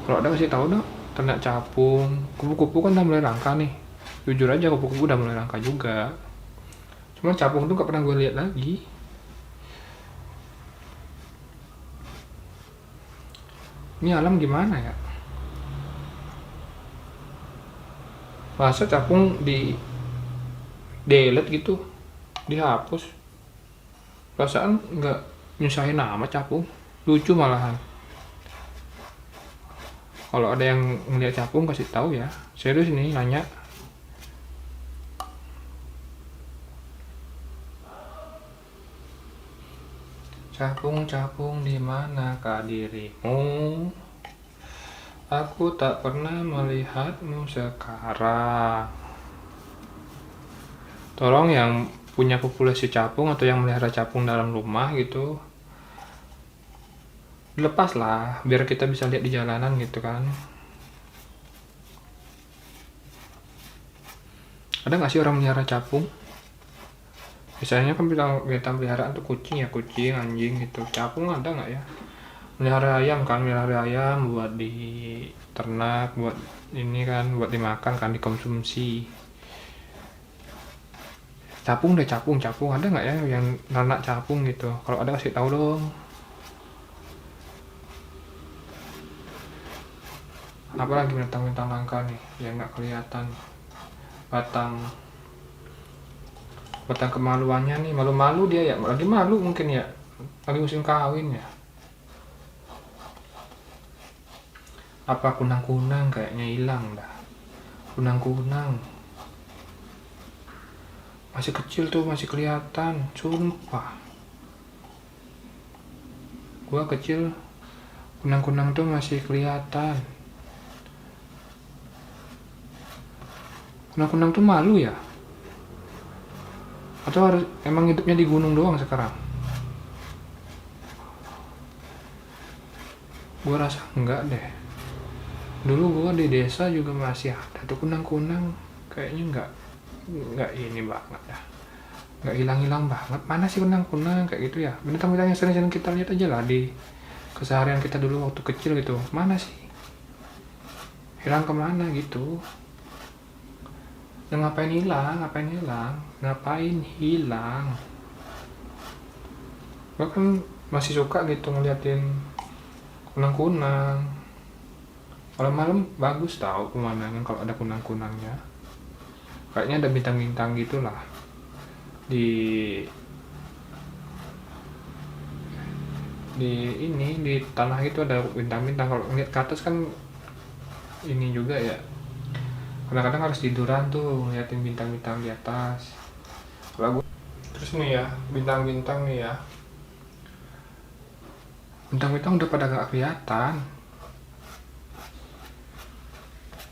Kalau ada kasih tahu dong. Ternak capung, kupu-kupu kan udah mulai langka nih. Jujur aja kupu-kupu udah mulai langka juga. Cuman capung tuh gak pernah gue lihat lagi. Ini alam gimana ya? Masa capung di delete gitu, dihapus. Perasaan nggak nyusahin nama capung, lucu malahan. Kalau ada yang ngeliat capung kasih tahu ya, serius nih nanya. Capung di manakah dirimu? Aku tak pernah melihatmu sekarang. Tolong yang punya populasi capung atau yang melihara capung dalam rumah gitu, lepas lah biar kita bisa lihat di jalanan gitu kan. Ada nggak sih orang melihara capung? Biasanya kan kita peliharaan tuh kucing ya, kucing, anjing gitu. Capung ada nggak ya? Melihara ayam kan, melihara ayam buat di ternak, buat ini kan, buat dimakan kan, dikonsumsi. Capung deh, capung ada nggak ya yang nanak capung gitu? Kalau ada kasih tahu dong. Apalagi bintang-bintang langka nih yang nggak kelihatan batang batang kemaluannya nih, malu-malu dia ya, lagi malu mungkin ya, lagi musim kawin ya. Apa kunang-kunang kayaknya hilang dah, kunang-kunang masih kecil tuh, masih kelihatan, sumpah. Gua kecil kunang-kunang tuh masih kelihatan. Kunang-kunang tuh malu ya? Atau harus emang hidupnya di gunung doang sekarang? Gua rasa enggak deh. Dulu gua di desa juga masih ada tuh kunang-kunang, kayaknya enggak ini banget ya. Enggak hilang-hilang banget. Mana sih kunang-kunang kayak gitu ya? Bintang-bintang yang sering-sering kita lihat aja lah di keseharian kita dulu waktu kecil gitu. Mana sih? Hilang kemana gitu? Dan ngapain hilang? Gue kan masih suka gitu ngeliatin kunang-kunang. Kalau malam bagus tau pemandangan kalau ada kunang-kunangnya. Kayaknya ada bintang-bintang gitulah di di tanah itu ada bintang-bintang. Kalau ngeliat ke atas kan ini juga ya, kadang-kadang harus tiduran tuh ngeliatin bintang-bintang di atas. Terus nih ya, bintang-bintang nih ya, bintang-bintang udah pada gak kelihatan.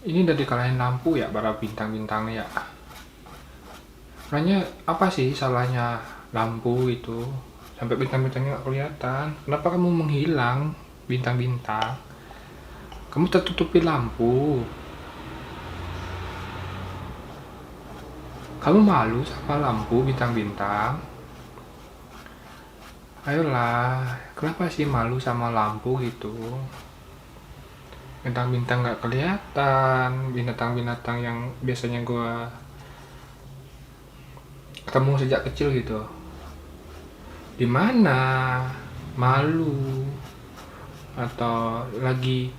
Ini udah dikalahin lampu ya para bintang-bintangnya ya. Makanya apa sih salahnya lampu itu sampai bintang-bintangnya gak kelihatan? Kenapa kamu menghilang bintang-bintang? Kamu tertutupi lampu. Kamu malu sama lampu bintang-bintang? Ayolah, kenapa sih malu sama lampu gitu? Bintang-bintang gak kelihatan, binatang-binatang yang biasanya gua ketemu sejak kecil gitu. Di mana? Malu atau lagi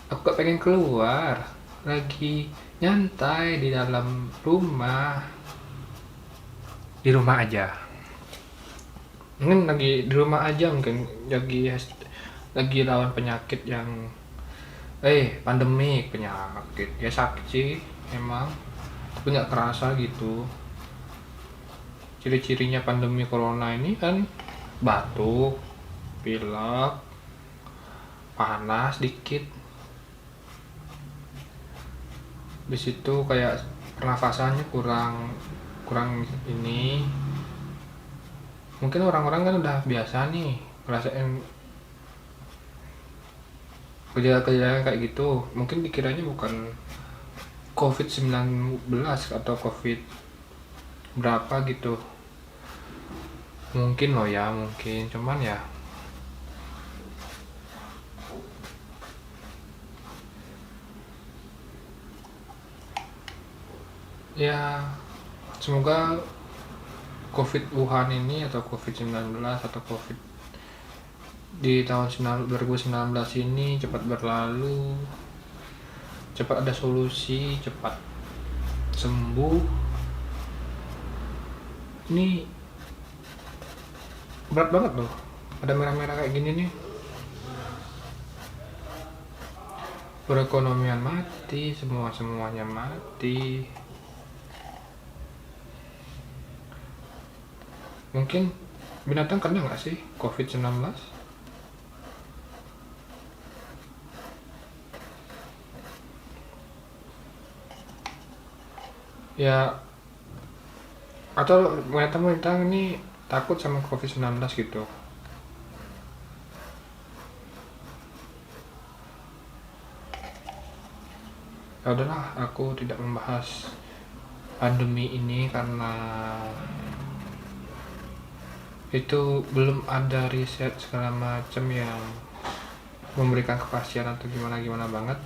aku gak pengen keluar, lagi nyantai di dalam rumah, di rumah aja. Mungkin lagi di rumah aja, mungkin lagi lawan penyakit yang pandemik, penyakit ya, sakit sih emang tapi nggak kerasa gitu. Ciri-cirinya pandemi corona ini kan batuk, pilek, panas dikit, di situ kayak pernafasannya kurang ini. Mungkin orang-orang kan udah biasa nih ngerasain gejala-gejala kayak gitu, mungkin dikiranya bukan COVID-19 atau COVID berapa gitu. Mungkin loh ya, mungkin cuman ya semoga COVID Wuhan ini atau COVID-19 atau COVID di tahun 2019 ini cepat berlalu, cepat ada solusi, cepat sembuh. Ini berat banget loh, ada merah-merah kayak gini nih. Perekonomian mati, semuanya mati. Mungkin binatang kena nggak sih COVID-19? Ya, atau binatang ini takut sama COVID-19 gitu. Ya udahlah, aku tidak membahas pandemi ini karena itu belum ada riset segala macam yang memberikan kepastian atau gimana banget.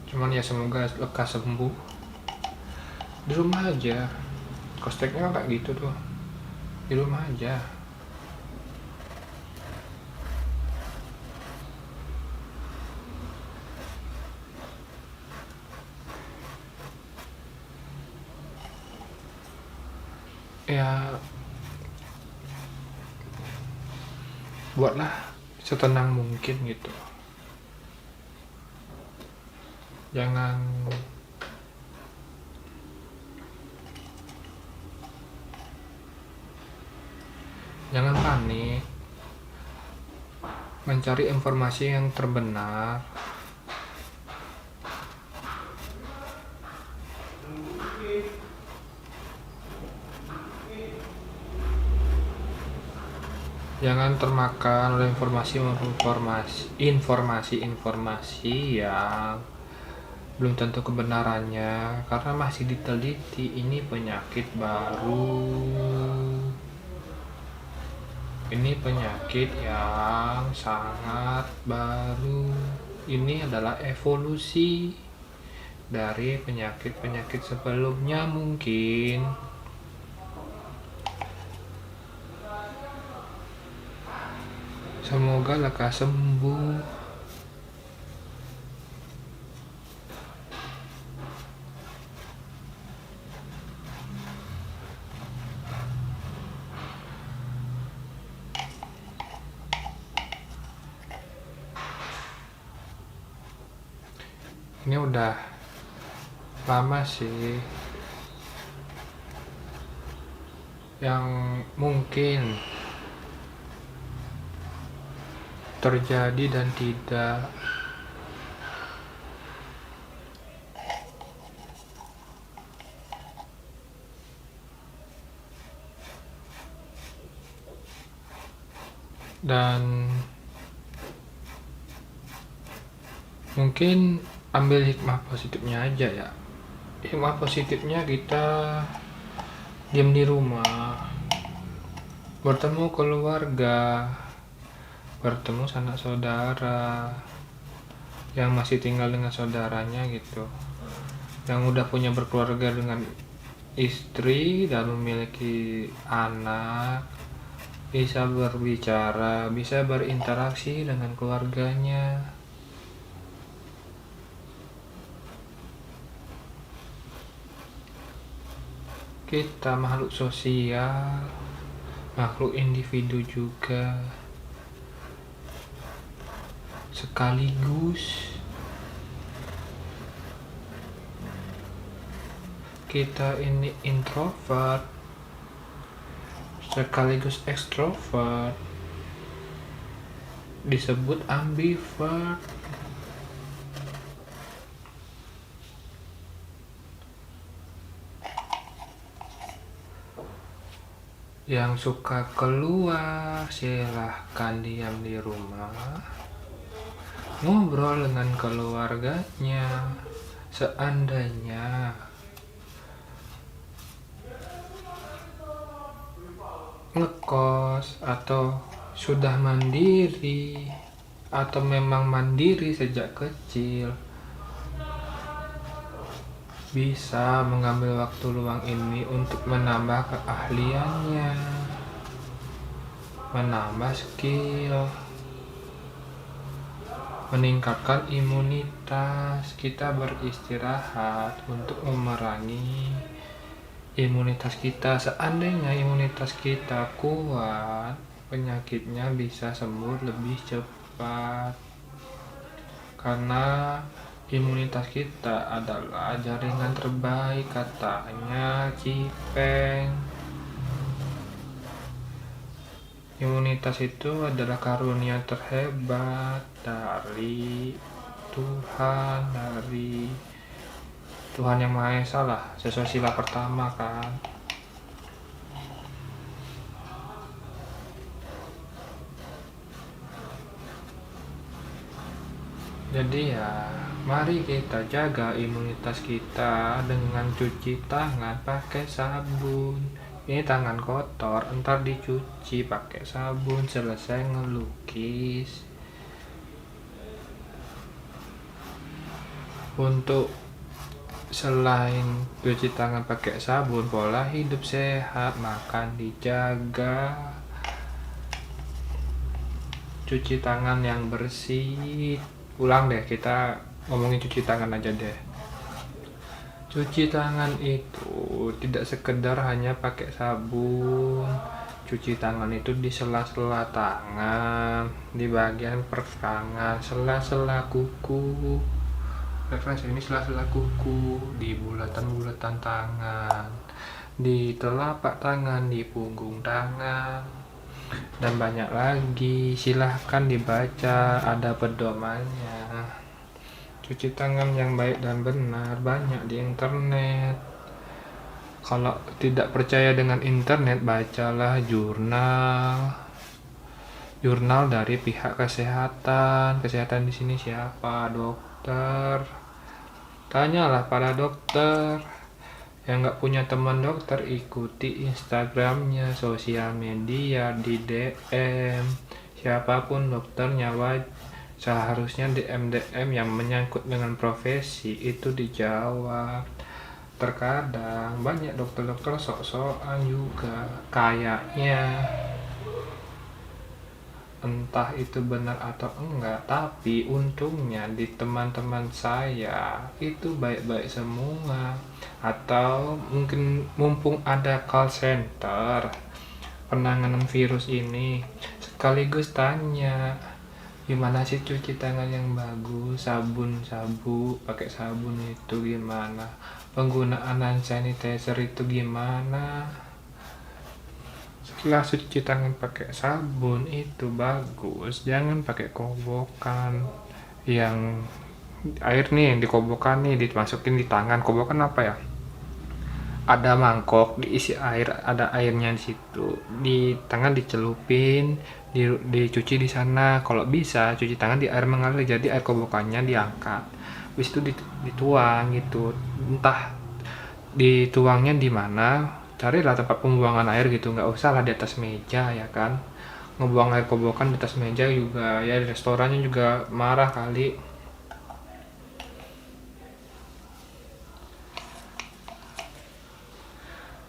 Cuman ya semoga lekas sembuh di rumah aja. Kosteknya kayak gitu tuh, di rumah aja. Ya buatlah setenang mungkin gitu, jangan panik, mencari informasi yang terbenar. Jangan termakan oleh informasi yang belum tentu kebenarannya, karena masih diteliti. Ini penyakit baru, ini penyakit yang sangat baru. Ini adalah evolusi dari penyakit-penyakit sebelumnya mungkin. Semoga lekas sembuh. Ini udah lama sih yang mungkin terjadi dan tidak. Dan mungkin ambil hikmah positifnya aja ya. Hikmah positifnya kita diam di rumah, bertemu keluarga, bertemu sanak saudara yang masih tinggal dengan saudaranya gitu, yang udah punya berkeluarga dengan istri dan memiliki anak, bisa berbicara, bisa berinteraksi dengan keluarganya. Kita makhluk sosial, makhluk individu juga, sekaligus kita ini introvert sekaligus ekstrovert, disebut ambivert. Yang suka keluar silahkan diam di rumah, ngobrol dengan keluarganya. Seandainya ngekos atau sudah mandiri atau memang mandiri sejak kecil, bisa mengambil waktu luang ini untuk menambah keahliannya, menambah skill, meningkatkan imunitas. Kita beristirahat untuk memerangi imunitas kita. Seandainya imunitas kita kuat, penyakitnya bisa sembuh lebih cepat, karena imunitas kita adalah jaringan terbaik, katanya Cipeng. Imunitas itu adalah karunia terhebat dari Tuhan, yang Maha Esa lah, sesuai sila pertama kan. Jadi ya, mari kita jaga imunitas kita dengan cuci tangan pakai sabun. Ini tangan kotor, entar dicuci pakai sabun selesai ngelukis. Untuk selain cuci tangan pakai sabun, pola hidup sehat, makan dijaga, cuci tangan yang bersih. Ulang deh, kita ngomongin cuci tangan aja deh. Cuci tangan itu tidak sekedar hanya pakai sabun. Cuci tangan itu di sela-sela tangan, di bagian pergelangan, sela-sela kuku. Referensi ini sela-sela kuku, di bulatan-bulatan tangan, di telapak tangan, di punggung tangan, dan banyak lagi. Silahkan dibaca, ada pedomannya. Cuci tangan yang baik dan benar banyak di internet. Kalau tidak percaya dengan internet, bacalah jurnal dari pihak kesehatan. Kesehatan di sini siapa? Dokter. Tanyalah pada dokter. Yang nggak punya teman dokter, ikuti Instagramnya, sosial media, di DM. Siapapun dokternya, seharusnya DM yang menyangkut dengan profesi itu dijawab. Terkadang banyak dokter-dokter sok-sokan juga, kayaknya. Entah itu benar atau enggak, tapi untungnya di teman-teman saya itu baik-baik semua. Atau mungkin mumpung ada call center penanganan virus ini, sekaligus tanya, gimana sih cuci tangan yang bagus, pakai sabun itu gimana, penggunaan hand sanitizer itu gimana. Setelah cuci tangan pakai sabun itu bagus, jangan pakai kobokan. Yang air nih yang dikobokan nih dimasukin di tangan. Kobokan apa ya? Ada mangkok diisi air, ada airnya di situ. Di tangan dicelupin, dicuci di sana. Kalau bisa cuci tangan di air mengalir, jadi air kobokannya diangkat. Habis itu dituang gitu. Entah dituangnya di mana, carilah tempat pembuangan air gitu, nggak usah lah di atas meja ya kan. Ngebuang air kobokan di atas meja juga ya, di restorannya juga marah kali.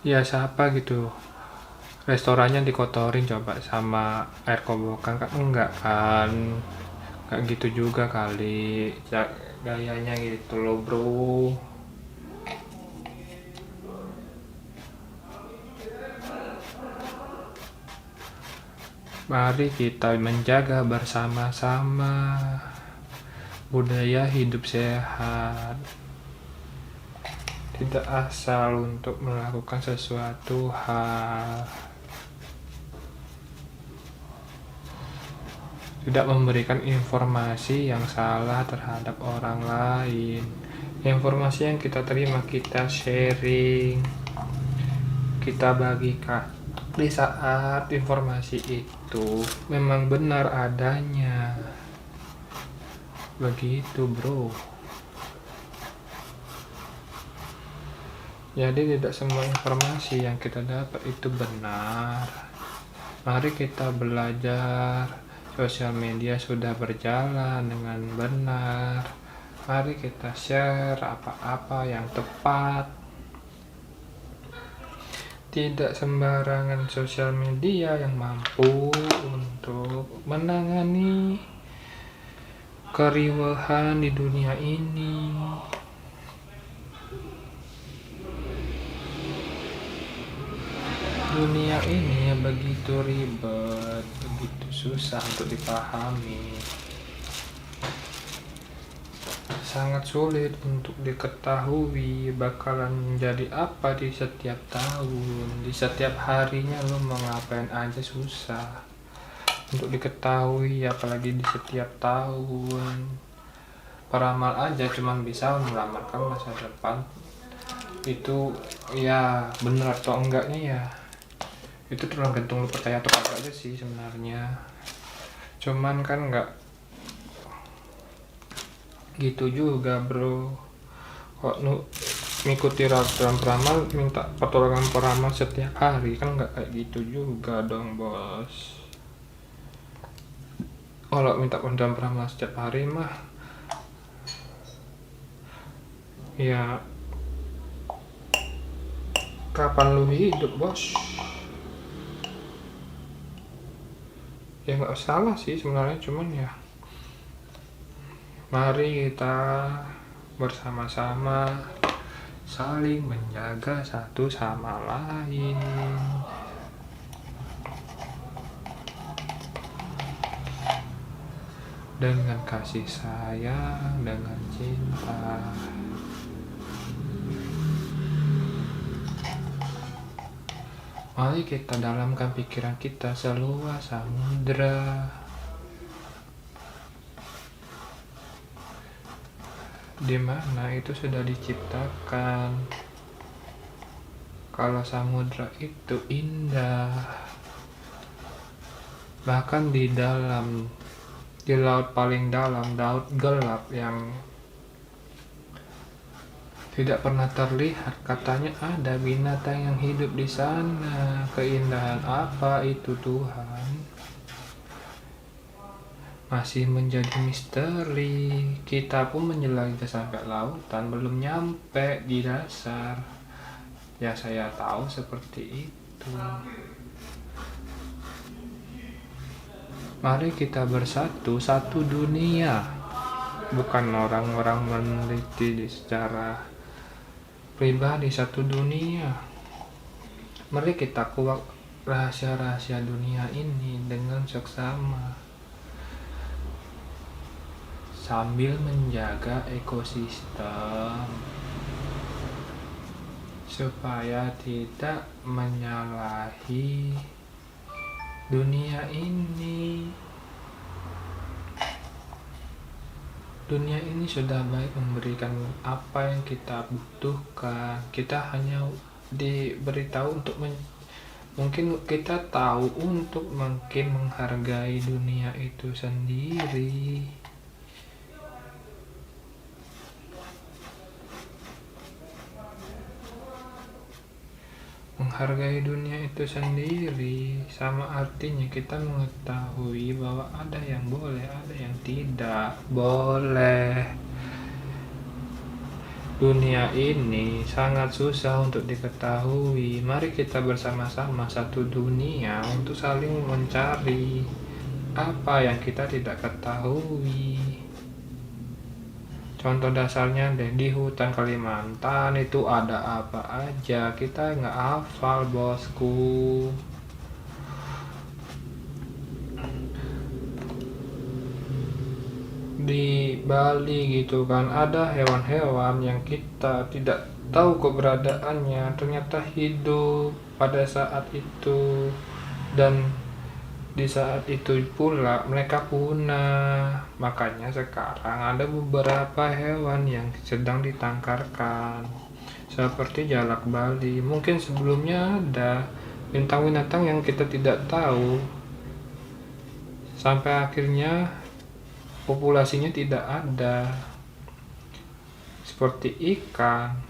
Ya siapa gitu restorannya dikotorin coba sama air kobokan, kan enggak kan, nggak gitu juga kali gayanya gitu loh bro. Mari kita menjaga bersama-sama budaya hidup sehat. Tidak asal untuk melakukan sesuatu hal. Tidak memberikan informasi yang salah terhadap orang lain. Informasi yang kita terima kita sharing, kita bagikan di saat informasi itu memang benar adanya. Begitu bro. Jadi tidak semua informasi yang kita dapat itu benar. Mari kita belajar. Sosial media sudah berjalan dengan benar. Mari kita share apa-apa yang tepat. Tidak sembarangan sosial media yang mampu untuk menangani keriuhan di dunia ini. Dunia ini begitu ribet, begitu susah untuk dipahami. Sangat sulit untuk diketahui bakalan menjadi apa di setiap tahun. Di setiap harinya lo mau ngapain aja susah untuk diketahui, apalagi di setiap tahun. Peramal aja cuman bisa melamarkan masa depan. Itu ya benar atau enggaknya ya itu tergantung lu percaya atau kagak aja sih sebenarnya. Cuman kan nggak gitu juga bro. Kok ngikuti ratusan peramal minta pertolongan peramal setiap hari, kan nggak kayak gitu juga dong bos. Kalau minta pertolongan peramal setiap hari mah Ya kapan lu hidup bos? Ya nggak salah sih sebenarnya, cuman ya mari kita bersama-sama saling menjaga satu sama lain dengan kasih sayang, dengan cinta. Mari kita dalamkan pikiran kita seluas samudra, di mana itu sudah diciptakan. Kalau samudra itu indah, bahkan di laut paling dalam, laut gelap yang tidak pernah terlihat, katanya ada binatang yang hidup di sana. Keindahan apa itu Tuhan? Masih menjadi misteri. Kita pun menjelajah sampai lautan, belum nyampe di dasar. Ya saya tahu seperti itu. Mari kita bersatu, satu dunia. Bukan orang-orang meneliti secara pribadi, satu dunia. Mari kita kuak rahasia-rahasia dunia ini dengan seksama, sambil menjaga ekosistem supaya tidak menyalahi dunia ini. Dunia ini sudah baik memberikan apa yang kita butuhkan. Kita hanya diberitahu untuk mungkin kita tahu untuk mungkin menghargai dunia itu sendiri. Menghargai dunia itu sendiri sama artinya kita mengetahui bahwa ada yang boleh, ada yang tidak boleh. Dunia ini sangat susah untuk diketahui. Mari kita bersama-sama satu dunia untuk saling mencari apa yang kita tidak ketahui. Contoh dasarnya deh, di hutan Kalimantan itu ada apa aja, kita nggak hafal bosku. Di Bali gitu kan, ada hewan-hewan yang kita tidak tahu keberadaannya, ternyata hidup pada saat itu, dan di saat itu pula mereka punah. Makanya sekarang ada beberapa hewan yang sedang ditangkarkan, seperti jalak Bali. Mungkin sebelumnya ada bintang-bintang yang kita tidak tahu, sampai akhirnya populasinya tidak ada, seperti ikan.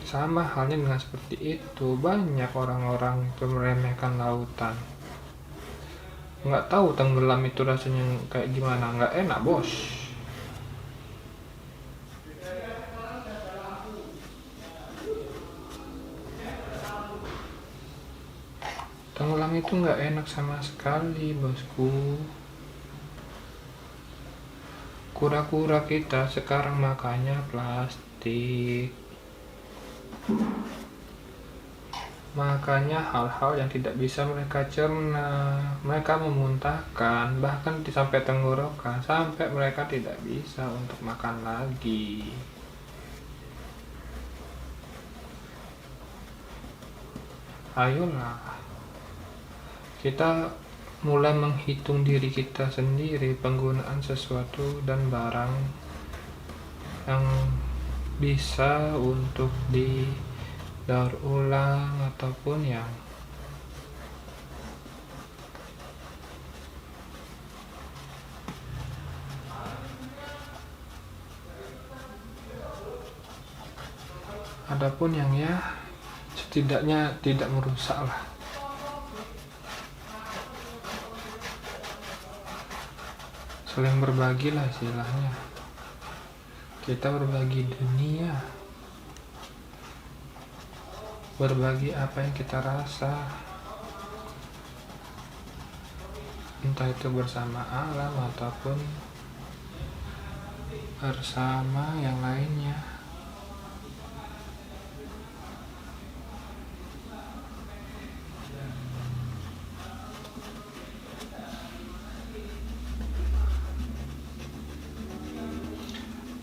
Sama halnya dengan seperti itu, banyak orang-orang itu meremehkan lautan. Nggak tahu tenggelam itu rasanya kayak gimana, nggak enak bos. Tenggelam itu nggak enak sama sekali bosku. Kura-kura kita sekarang makannya plastik. Makanya hal-hal yang tidak bisa mereka cerna, mereka memuntahkan, bahkan sampai tenggorokan, sampai mereka tidak bisa untuk makan lagi. Ayolah, kita mulai menghitung diri kita sendiri, penggunaan sesuatu dan barang yang bisa untuk didaur ulang ataupun yang adapun yang ya setidaknya tidak merusak lah. Saling berbagi lah istilahnya. Kita berbagi dunia, berbagi apa yang kita rasa, entah itu bersama alam ataupun bersama yang lainnya.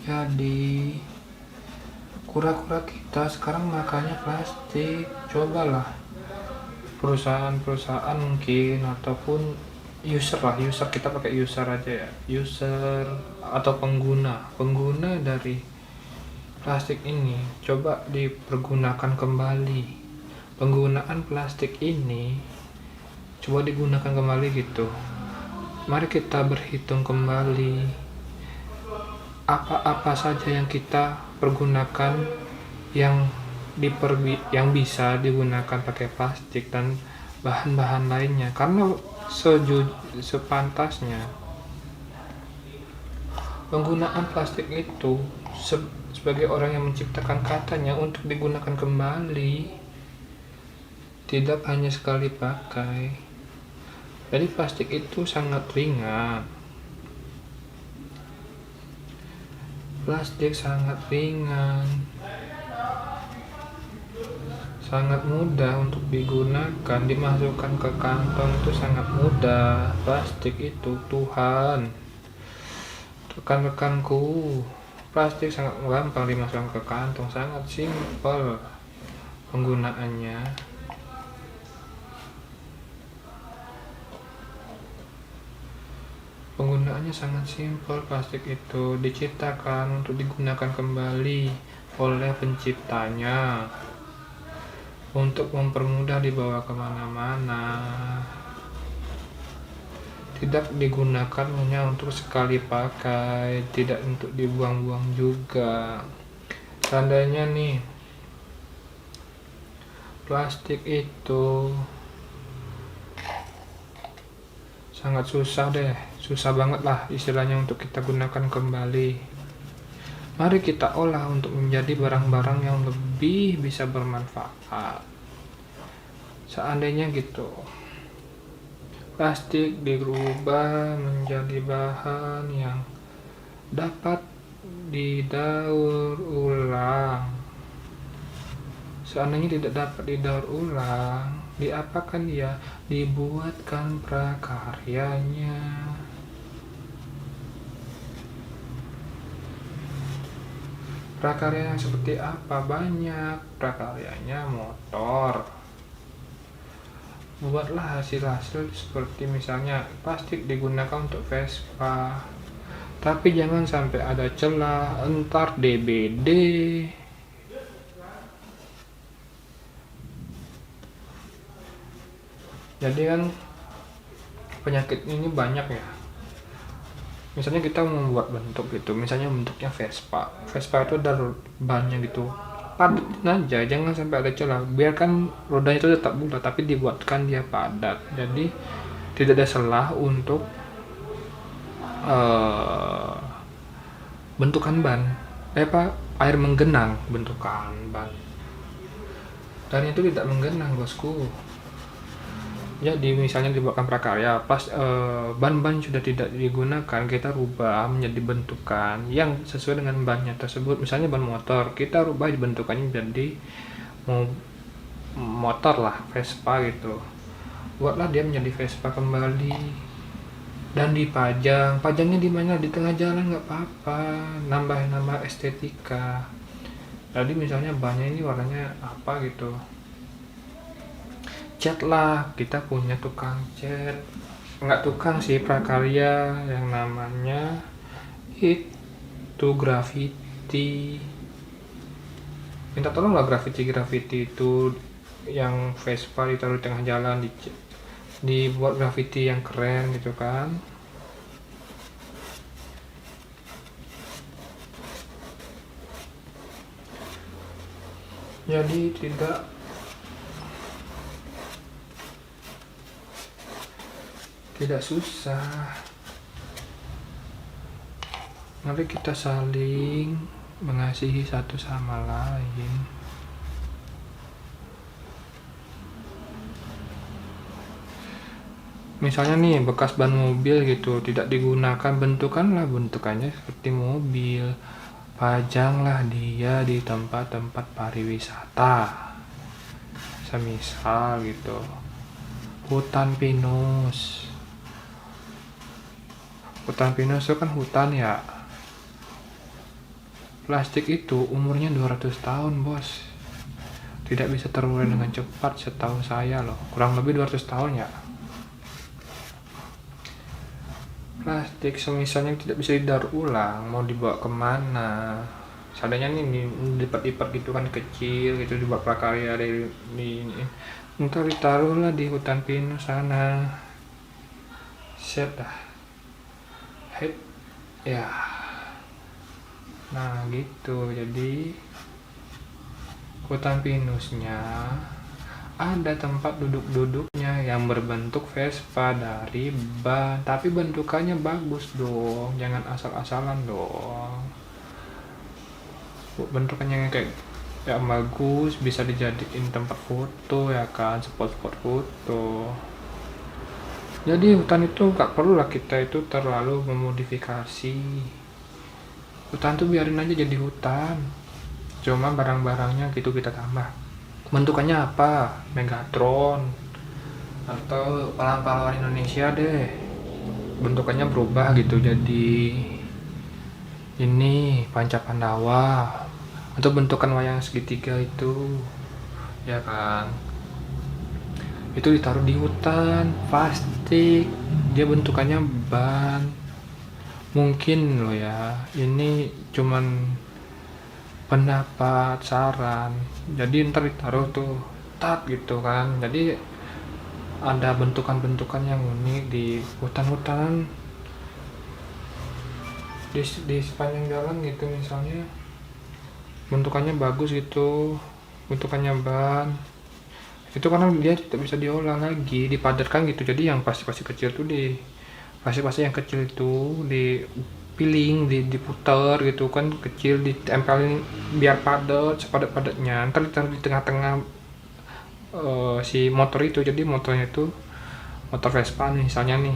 Jadi kura-kura kita sekarang makannya plastik. Cobalah perusahaan-perusahaan mungkin ataupun user kita pakai user aja ya, user atau pengguna dari plastik ini coba dipergunakan kembali. Penggunaan plastik ini coba digunakan kembali gitu. Mari kita berhitung kembali apa-apa saja yang kita pergunakan yang bisa digunakan pakai plastik dan bahan-bahan lainnya, karena sepantasnya penggunaan plastik itu sebagai orang yang menciptakan katanya untuk digunakan kembali, tidak hanya sekali pakai. Jadi plastik itu sangat ringan. Plastik sangat ringan, sangat mudah untuk digunakan, dimasukkan ke kantong itu sangat mudah. Plastik itu, Tuhan, rekan-rekanku, plastik sangat gampang dimasukkan ke kantong, sangat simpel penggunaannya. Penggunaannya sangat simpel. Plastik itu diciptakan untuk digunakan kembali oleh penciptanya untuk mempermudah dibawa kemana-mana. Tidak digunakan hanya untuk sekali pakai, tidak untuk dibuang-buang juga. Seandainya nih plastik itu sangat susah banget lah istilahnya untuk kita gunakan kembali. Mari kita olah untuk menjadi barang-barang yang lebih bisa bermanfaat. Seandainya gitu, plastik dirubah menjadi bahan yang dapat didaur ulang. Seandainya tidak dapat didaur ulang, diapakan dia? Dibuatkan prakaryanya. Prakarya yang seperti apa? Banyak. Prakaryanya motor. Buatlah hasil-hasil seperti misalnya plastik digunakan untuk Vespa. Tapi jangan sampai ada celah, entar DBD. Jadi kan penyakit ini banyak ya. Misalnya kita membuat bentuk gitu, misalnya bentuknya Vespa itu ada bannya gitu, padatin aja, jangan sampai ada celah. Biarkan rodanya itu tetap bulat tapi dibuatkan dia padat, jadi tidak ada celah untuk bentukan ban, air menggenang bentukan ban, dan itu tidak menggenang bosku. Jadi misalnya dibuatkan prakarya, pas ban-ban sudah tidak digunakan, kita rubah menjadi bentukan yang sesuai dengan bannya tersebut. Misalnya ban motor, kita rubah bentukannya jadi motor lah, Vespa gitu. Buatlah dia menjadi Vespa kembali dan dipajang. Pajangnya di mana? Di tengah jalan nggak apa-apa, nambah estetika. Jadi misalnya bannya ini warnanya apa gitu, cat lah, kita punya tukang cat, nggak tukang sih, prakarya yang namanya itu graffiti. Minta tolong lah graffiti itu yang Vespa ditaruh di tengah jalan, dibuat graffiti yang keren gitu kan. Jadi tidak susah. Mari kita saling mengasihi satu sama lain. Misalnya nih bekas ban mobil gitu tidak digunakan, bentukannya seperti mobil, pajanglah dia di tempat-tempat pariwisata, semisal gitu hutan pinus. Hutan pinus itu kan hutan ya. Plastik itu umurnya 200 tahun bos, tidak bisa terurai dengan cepat setahu saya loh, kurang lebih 200 tahun ya. Plastik semisalnya tidak bisa didaur ulang, mau dibawa kemana? Seadanya nih lipat-lipat gitu kan kecil gitu, dibawa prakarya dari ini. Ntar ditaruhlah di hutan pinus sana. Set dah. Head. Ya. Nah gitu, jadi hutan pinusnya ada tempat duduk-duduknya yang berbentuk Vespa dari ban, tapi bentukannya bagus dong, jangan asal-asalan dong. Bentukannya kayak yang bagus, bisa dijadiin tempat foto ya kan, spot-spot foto. Jadi hutan itu gak perlu lah kita itu terlalu memodifikasi. Hutan tuh biarin aja jadi hutan, cuma barang-barangnya gitu kita tambah. Bentukannya apa? Megatron atau pahlawan Indonesia deh, bentukannya berubah gitu jadi ini Panca Pandawa, atau bentukan wayang segitiga itu ya kan, itu ditaruh di hutan plastik, dia bentukannya ban. Mungkin loh ya, ini cuman pendapat, saran, jadi ntar ditaruh tuh tat gitu kan, jadi ada bentukan-bentukan yang unik di hutan-hutan, di sepanjang jalan gitu. Misalnya bentukannya bagus gitu, bentukannya ban, itu karena dia tidak bisa diolah lagi, dipadatkan gitu. Jadi yang plastik-plastik kecil tuh di plastik-plastik yang kecil itu dipiling, diputar gitu kan, kecil ditempelin biar padat, sepadat-padatnya, ntar ditaruh di tengah-tengah si motor itu. Jadi motornya itu motor Vespa nih, misalnya nih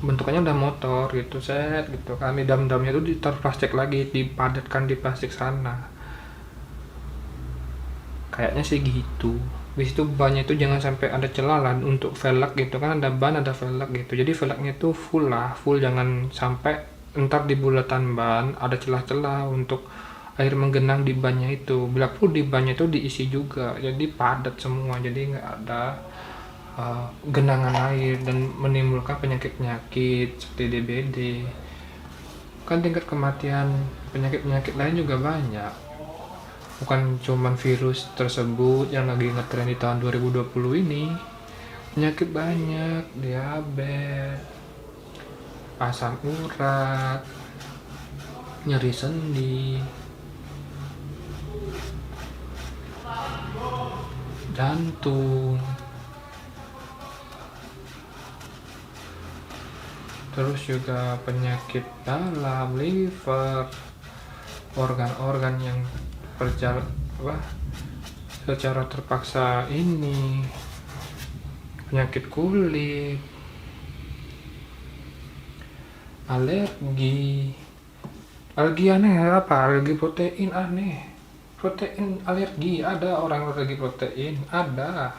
bentukannya udah motor gitu, set gitu kan, di dalam-dalamnya itu ditaruh plastik lagi, dipadatkan di plastik sana, kayaknya sih gitu. Habis itu bannya itu jangan sampai ada celah lah untuk velg gitu kan, ada ban ada velg gitu, jadi velgnya itu full lah, full, jangan sampai entar di bulatan ban ada celah-celah untuk air menggenang di bannya itu. Bila perlu di bannya itu diisi juga, jadi padat semua, jadi nggak ada genangan air dan menimbulkan penyakit-penyakit seperti DBD. Kan tingkat kematian penyakit-penyakit lain juga banyak, bukan cuman virus tersebut yang lagi ngetren di tahun 2020 ini. Penyakit banyak, diabetes, asam urat, nyeri sendi, jantung, terus juga penyakit dalam, liver, organ-organ yang secara terpaksa ini, penyakit kulit, alergi aneh apa, alergi protein aneh, protein alergi, ada orang alergi protein, ada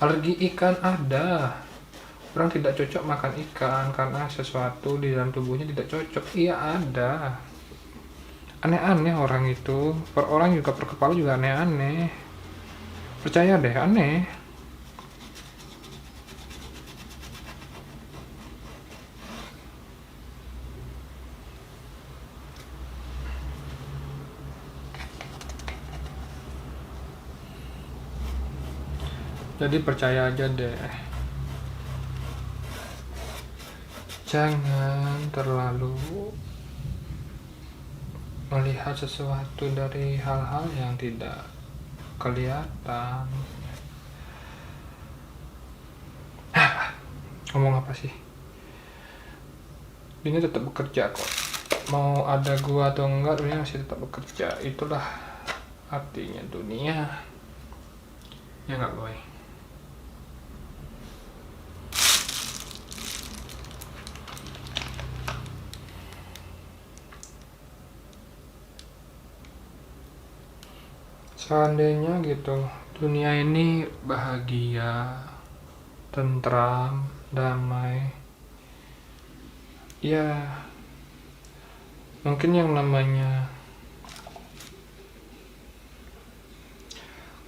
alergi ikan, ada orang tidak cocok makan ikan karena sesuatu di dalam tubuhnya tidak cocok, iya ada. Aneh-aneh orang itu, per orang juga, per kepala juga aneh-aneh, percaya deh, aneh. Jadi percaya aja deh, jangan terlalu melihat sesuatu dari hal-hal yang tidak kelihatan. Ngomong apa sih, ini tetap bekerja kok. mau ada gua atau enggak, dunia masih tetap bekerja. Itulah artinya dunia, ya nggak boy? Seandainya gitu dunia ini bahagia, tentram, damai, ya mungkin yang namanya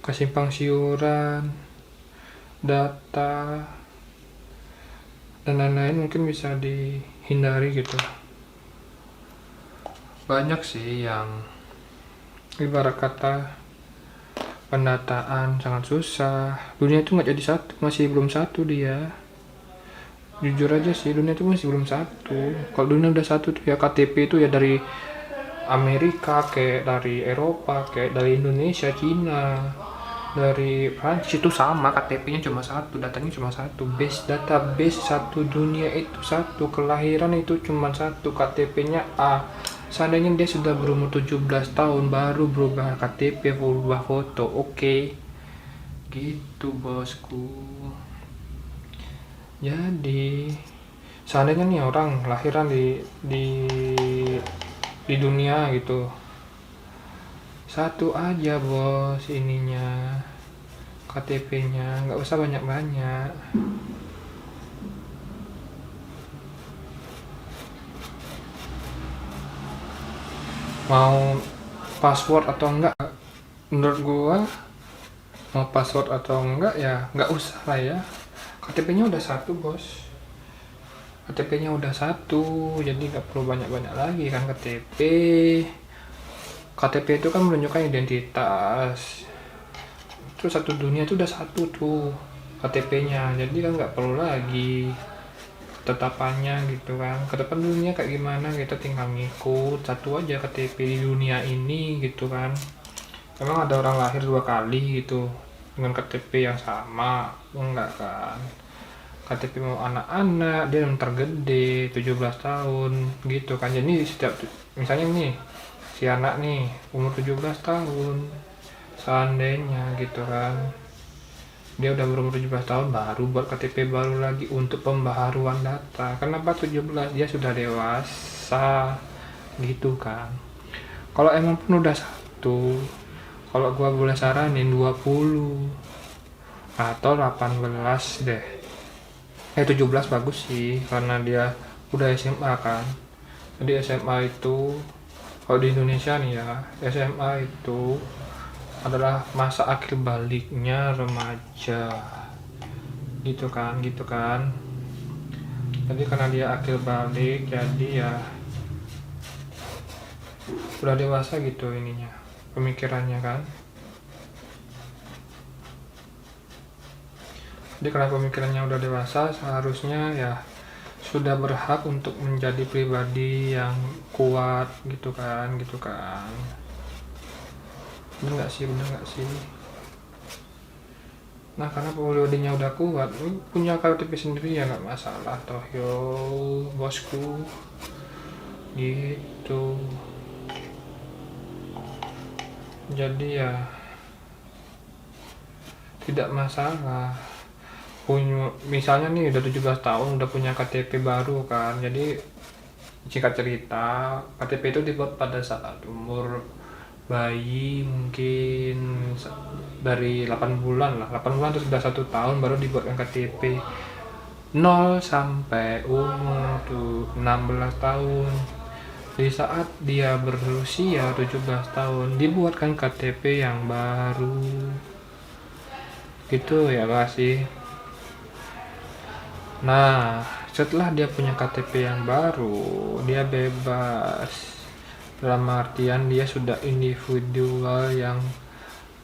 kesimpang siuran data dan lain-lain mungkin bisa dihindari gitu. Banyak sih yang ibarat kata pendataan sangat susah. Dunia itu nggak jadi satu, masih belum satu dia. Jujur aja sih, dunia itu masih belum satu. Kalau dunia udah satu tuh ya KTP itu ya dari Amerika, kayak dari Eropa, kayak dari Indonesia, Cina, dari Prancis itu sama, KTP-nya cuma satu, datanya cuma satu, database satu, dunia itu satu, kelahiran itu cuma satu, KTP-nya A. Seandainya dia sudah berumur 17 tahun baru berubah KTP, berubah foto, oke. Gitu bosku. Jadi seandainya nih orang lahiran di dunia gitu, satu aja bos ininya, KTP-nya, nggak usah banyak-banyak. Mau password atau enggak, menurut gua mau password atau enggak ya nggak usah lah ya, KTP-nya udah satu bos, KTP-nya udah satu, jadi nggak perlu banyak-banyak lagi kan. KTP itu kan menunjukkan identitas, itu satu dunia itu udah satu tuh KTP-nya, jadi kan nggak perlu lagi ketetapannya gitu kan. Ketetapan dunia kayak gimana kita tinggal ngikut, satu aja KTP di dunia ini gitu kan. Emang ada orang lahir 2 kali gitu dengan KTP yang sama? Enggak kan. KTP mau anak-anak, dia yang tergede 17 tahun gitu kan. Jadi setiap misalnya nih si anak nih umur 17 tahun seandainya gitu kan, dia udah berumur 17 tahun baru buat KTP baru lagi untuk pembaharuan data. Kenapa 17? Dia sudah dewasa gitu kan. Kalau emang pun udah satu, kalau gua boleh saranin 20 atau 18 deh. 17 bagus sih karena dia udah SMA kan. Jadi SMA itu kalau di Indonesia nih ya, SMA itu adalah masa akhir baliknya remaja gitu kan. Jadi karena dia akhir balik, jadi ya udah dewasa gitu ininya, pemikirannya kan. Jadi karena pemikirannya udah dewasa, seharusnya ya sudah berhak untuk menjadi pribadi yang kuat gitu kan. Bener nggak sih? Nah karena pribadinya udah kuat, punya KTP sendiri ya nggak masalah toh yo bosku gitu. Jadi ya tidak masalah punya, misalnya nih udah 17 tahun udah punya KTP baru kan. Jadi singkat cerita, KTP itu dibuat pada saat umur bayi, mungkin dari 8 bulan lah, 8 bulan terus sudah 1 tahun baru dibuatkan KTP. 0 sampai umur tuh 16 tahun. Di saat dia berusia 17 tahun dibuatkan KTP yang baru gitu ya gak sih. Nah setelah dia punya KTP yang baru, dia bebas, dalam artian dia sudah individual yang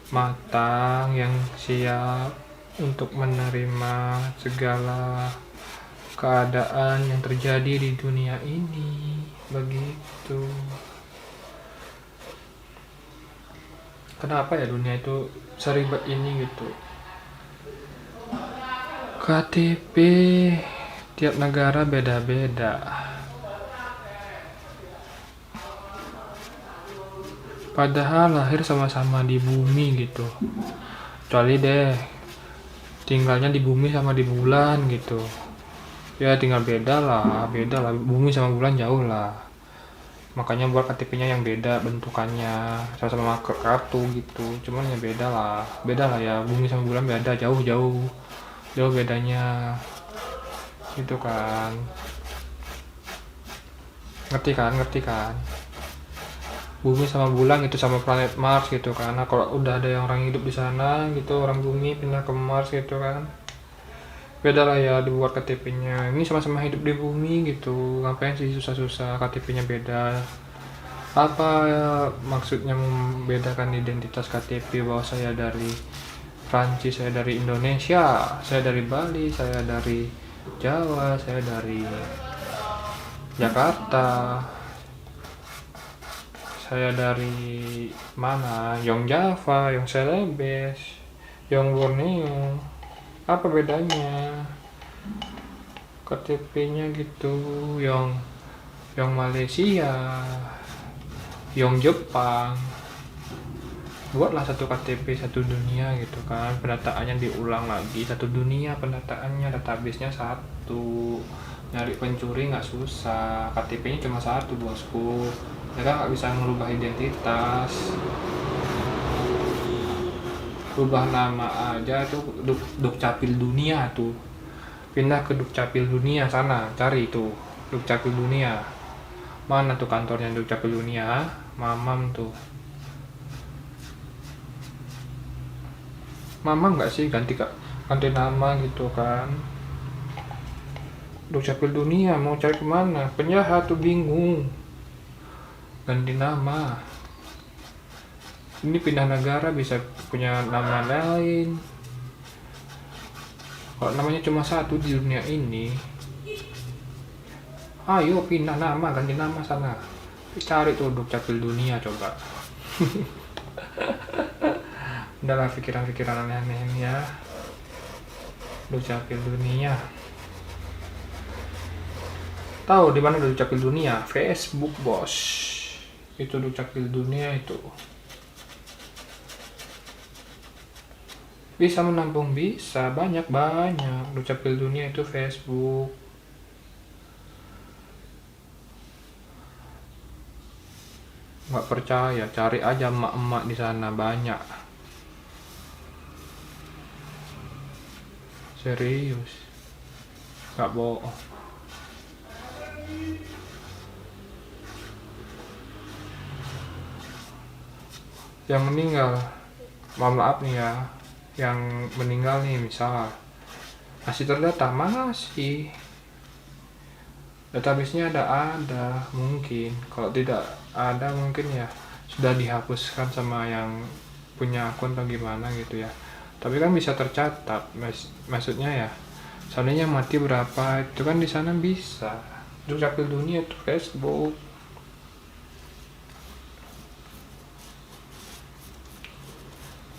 matang, yang siap untuk menerima segala keadaan yang terjadi di dunia ini, begitu. Kenapa ya dunia itu seribet ini gitu? KTP tiap negara beda-beda. padahal lahir sama-sama di bumi gitu, kecuali deh tinggalnya di bumi sama di bulan gitu ya, tinggal beda lah bumi sama bulan jauh lah, makanya buat KTP-nya yang beda bentukannya, sama-sama kartu gitu, cuman ya beda lah ya, bumi sama bulan beda, jauh bedanya gitu kan. Ngerti kan bumi sama bulan gitu, sama planet Mars gitu kan. Nah, kalau udah ada yang orang hidup di sana gitu, orang bumi pindah ke Mars gitu kan, beda lah ya dibuat KTP-nya. Ini sama-sama hidup di bumi gitu, ngapain sih susah-susah KTP-nya beda? Apa ya maksudnya membedakan identitas KTP, bahwa saya dari Prancis, saya dari Indonesia, saya dari Bali, saya dari Jawa, saya dari Jakarta, saya dari mana, Yong Java, Yong Celebes, Yong Borneo, apa bedanya KTP-nya gitu, Yong Malaysia, Yong Jepang, buatlah satu KTP satu dunia gitu kan, pendataannya diulang lagi, satu dunia pendataannya, database-nya satu, nyari pencuri nggak susah, KTP-nya cuma satu bosku, mereka nggak bisa merubah identitas, rubah nama aja tuh. Dukcapil dunia tuh, pindah ke Dukcapil dunia sana, cari tuh Dukcapil dunia, mana tuh kantornya Dukcapil dunia, mamam tuh. Mamam nggak sih ganti nama gitu kan, Dukcapil dunia mau cari kemana, penjahat tuh bingung, ganti nama. Ini pindah negara bisa punya nama lain, kalau namanya cuma satu di dunia ini, ayo pindah nama, ganti nama sana, cari tuh Dukcapil dunia coba. Udahlah pikiran-pikiran aneh-aneh ini ya, Dukcapil dunia. Tahu di mana Dukcapil dunia? Facebook bos, itu Dukcapil dunia itu bisa menampung, bisa banyak Dukcapil dunia itu Facebook. Nggak percaya, cari aja emak-emak di sana, banyak. Serius, nggak bohong. Yang meninggal, maaf nih ya, yang meninggal nih misal masih terdata, masih database-nya ada mungkin, kalau tidak ada mungkin ya sudah dihapuskan sama yang punya akun atau gimana gitu ya, tapi kan bisa tercatat, maksudnya ya seandainya mati berapa itu kan di sana bisa. Dukcapil dunia itu Facebook.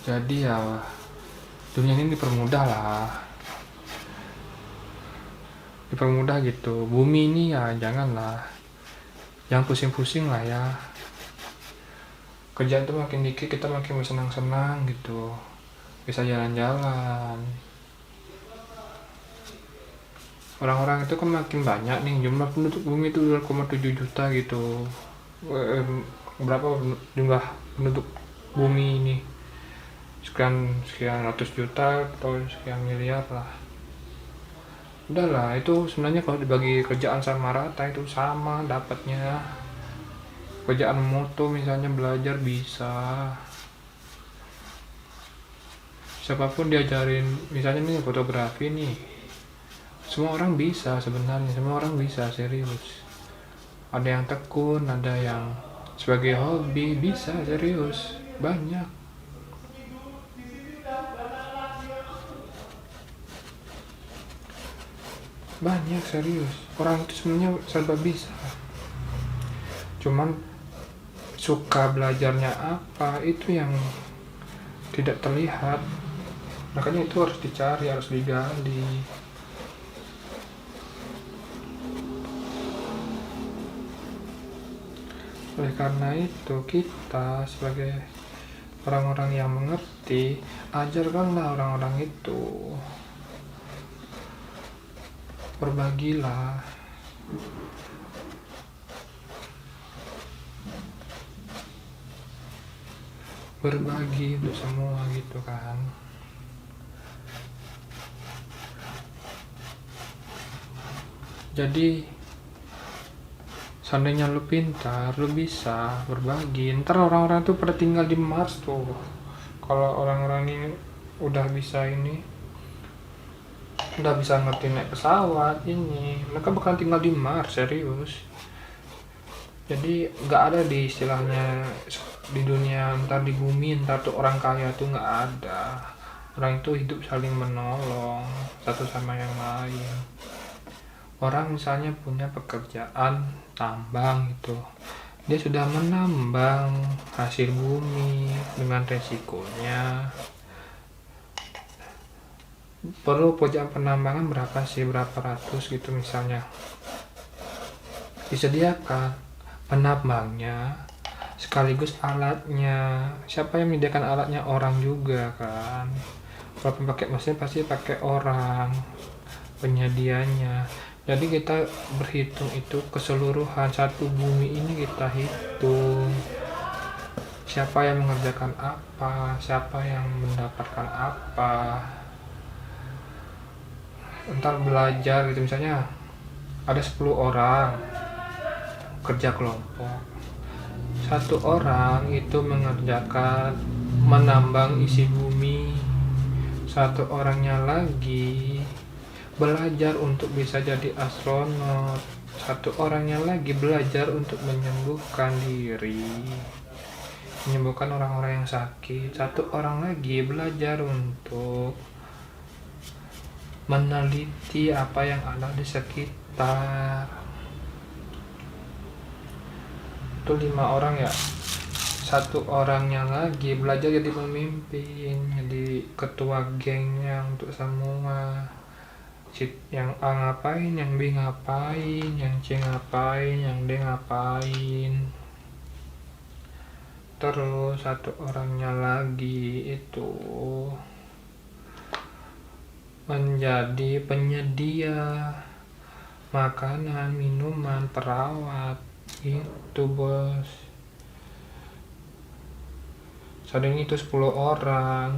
Jadi ya dunia ini dipermudah gitu. Bumi ini ya janganlah, jangan pusing-pusing lah ya. Kerjaan tuh makin dikit kita makin bersenang-senang gitu, bisa jalan-jalan. Orang-orang itu kan makin banyak nih, jumlah penduduk bumi itu 2,7 juta gitu. Berapa jumlah penduduk bumi ini? Sekian ratus juta atau sekian miliar lah. Udahlah, itu sebenarnya kalau dibagi kerjaan sama rata itu sama dapatnya. Kerjaan moto misalnya belajar bisa. Siapapun diajarin, misalnya nih fotografi nih, semua orang bisa sebenarnya, semua orang bisa, serius. Ada yang tekun, ada yang sebagai hobi, bisa serius, banyak. Banyak serius, orang itu sebenarnya serba bisa. Cuman suka belajarnya apa, itu yang tidak terlihat. Makanya itu harus dicari, harus digali. Oleh karena itu, kita sebagai orang-orang yang mengerti, ajarkanlah orang-orang itu, berbagilah. Berbagi untuk semua gitu kan. Jadi seandainya lu pintar, lu bisa berbagi. Ntar orang-orang tuh pada tinggal di Mars tuh. Kalau orang-orang ini udah bisa udah bisa ngerti naik pesawat ini, mereka bakal tinggal di Mars, serius. Jadi nggak ada di istilahnya di dunia ntar di bumi ntar tuh orang kaya tuh nggak ada. Orang itu hidup saling menolong satu sama yang lain. Orang misalnya punya pekerjaan tambang gitu, dia sudah menambang hasil bumi dengan resikonya. Perlu pekerjaan penambangan berapa ratus gitu misalnya, disediakan penambangnya sekaligus alatnya. Siapa yang menyediakan alatnya? Orang juga kan. Kalau pakai mesin pasti pakai orang penyedianya. Jadi kita berhitung itu keseluruhan satu bumi ini, kita hitung siapa yang mengerjakan apa, siapa yang mendapatkan apa. Entar belajar gitu, misalnya ada 10 orang kerja kelompok, satu orang itu mengerjakan menambang isi bumi, satu orangnya lagi belajar untuk bisa jadi astronot, satu orangnya lagi belajar untuk menyembuhkan diri, menyembuhkan orang-orang yang sakit, satu orang lagi belajar untuk meneliti apa yang ada di sekitar. Itu 5 orang ya. Satu orangnya lagi belajar jadi pemimpin, jadi ketua gengnya untuk semua. Yang A ngapain, yang B ngapain, yang C ngapain, yang D ngapain. Terus satu orangnya lagi itu menjadi penyedia makanan, minuman, perawat. Itu bos. Sadang itu 10 orang,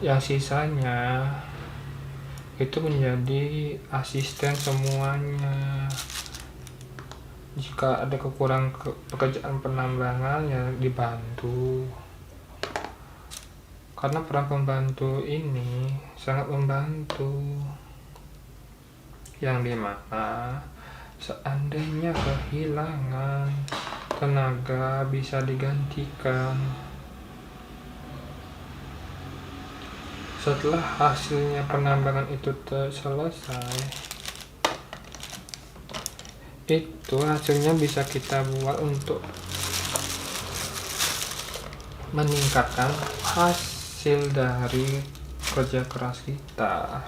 yang sisanya itu menjadi asisten semuanya. Jika ada kekurangan pekerjaan penambangan ya dibantu. Karena peran pembantu ini sangat membantu, yang dimana seandainya kehilangan tenaga bisa digantikan. Setelah hasilnya penambangan itu selesai, itu hasilnya bisa kita buat untuk meningkatkan hasil dari kerja keras kita.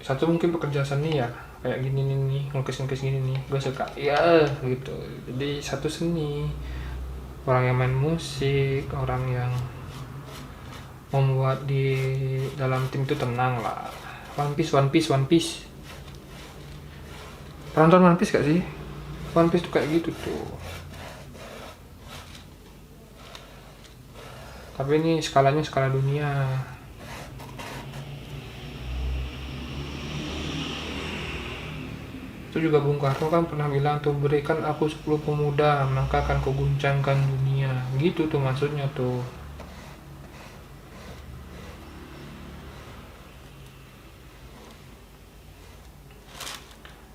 Satu mungkin pekerja seni ya, kayak gini nih, ngelukis gini nih, gue suka ya gitu. Jadi satu seni, orang yang main musik, orang yang membuat di dalam tim itu tenang lah. One Piece pernah nonton One Piece gak sih? One Piece tuh kayak gitu tuh. Tapi ini skalanya skala dunia. Itu juga Bung Karno kan pernah bilang tuh, berikan aku 10 pemuda maka akan kuguncangkan dunia. Gitu tuh maksudnya tuh.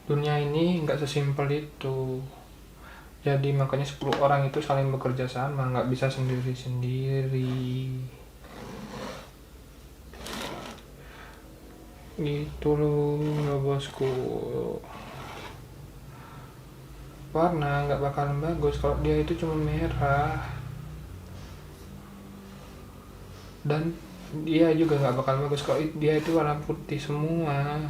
Dunia ini nggak sesimpel itu. Jadi makanya 10 orang itu saling bekerja sama, nggak bisa sendiri-sendiri. Gitu loh ya bosku. Warna nggak bakalan bagus kalau dia itu cuma merah, dan dia juga nggak bakal bagus kalau dia itu warna putih semua.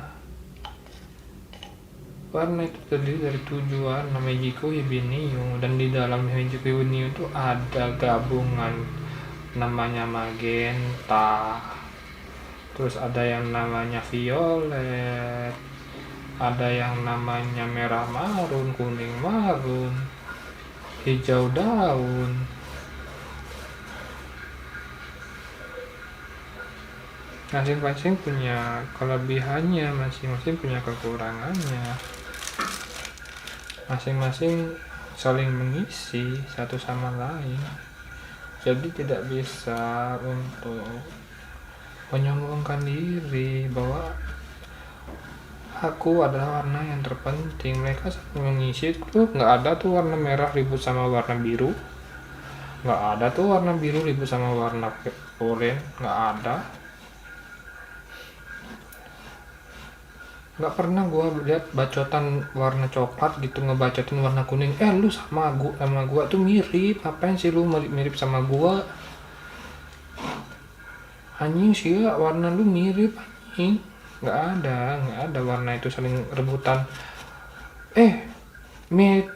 Warna itu terdiri dari 7 warna Magico Hibinium, dan di dalam Magico Hibinium itu ada gabungan namanya magenta, terus ada yang namanya violet, ada yang namanya merah marun, kuning marun, hijau daun. Masing-masing punya kelebihannya, masing-masing punya kekurangannya, masing-masing saling mengisi satu sama lain. Jadi tidak bisa untuk menyombongkan diri bahwa aku adalah warna yang terpenting. Mereka saling mengisi tuh. Nggak ada tuh warna merah ribut sama warna biru, nggak ada tuh warna biru ribut sama warna oranye, nggak ada. Nggak pernah gua lihat bacotan warna coklat gitu ngebacotin warna kuning. Lu sama gua tuh mirip, ngapain sih lu mirip sama gua? Anjing sih ya, warna lu mirip anjing. Nggak ada warna itu saling rebutan.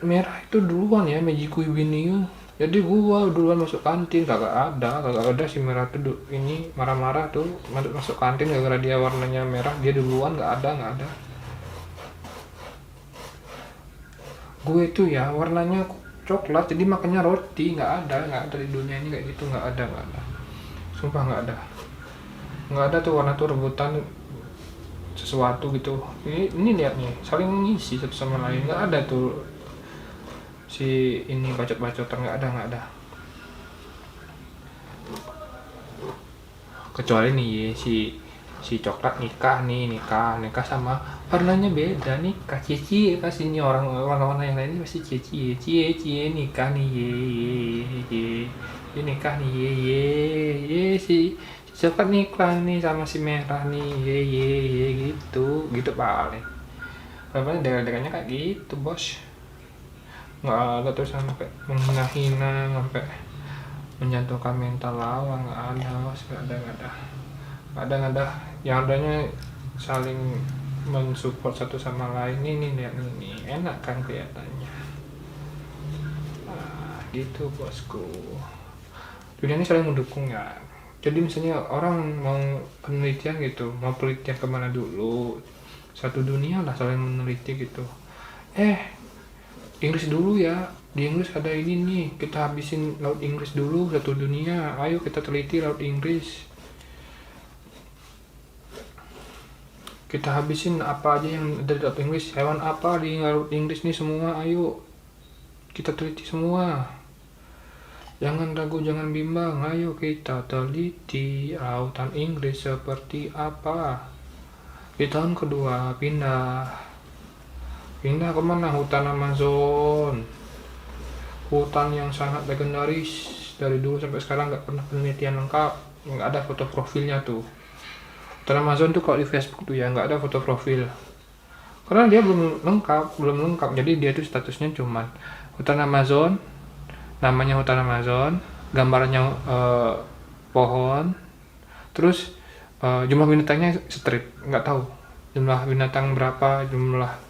Merah itu duluan ya, Magico Hibinium. Jadi gua duluan masuk kantin, kagak ada si merah tuh ini marah-marah tuh masuk kantin gara-gara dia warnanya merah, dia duluan. Nggak ada. Gue itu ya warnanya coklat jadi makannya roti. Nggak ada di dunia ini kayak gitu. Nggak ada. Sumpah nggak ada tuh warna tuh rebutan sesuatu gitu. Ini lihat nih, saling mengisi satu sama lain. Nggak ada tuh si ini bacot-bacotan, nggak ada. Kecuali nih si coklat nikah sama warnanya beda. Nikah cie pasti ini orang-orang yang lain pasti cie nikah nih ye nikah nih ye si coklat nikah nih sama si merah nih ye gitu paling daerah-daerahnya kayak gitu bos. Nggak ada tuh sampai menghina sampai menjatuhkan mental lawan. Nggak ada. Yang adanya saling mensupport satu sama lain. Ini lihat ini enak kan kelihatannya. Gitu bosku, dunia ini saling mendukung ya. Jadi misalnya orang mau penelitian gitu, mau penelitian kemana dulu, satu dunia lah saling meneliti gitu. Inggris dulu ya, di Inggris ada ini nih, kita habisin laut Inggris dulu satu dunia. Ayo kita teliti laut Inggris, kita habisin apa aja yang ada di laut Inggris, hewan apa di laut Inggris nih semua. Ayo kita teliti semua, jangan ragu jangan bimbang. Ayo kita teliti lautan Inggris seperti apa. Di tahun kedua pindah kemana? Hutan Amazon, hutan yang sangat legendaris. Dari dulu sampai sekarang nggak pernah penelitian lengkap, nggak ada foto profilnya tuh. Hutan Amazon tuh kalau di Facebook tuh ya nggak ada foto profil, karena dia belum lengkap. Jadi dia tuh statusnya cuman hutan Amazon, namanya hutan Amazon, gambarnya pohon, terus jumlah binatangnya strip, nggak tahu jumlah binatang berapa, jumlah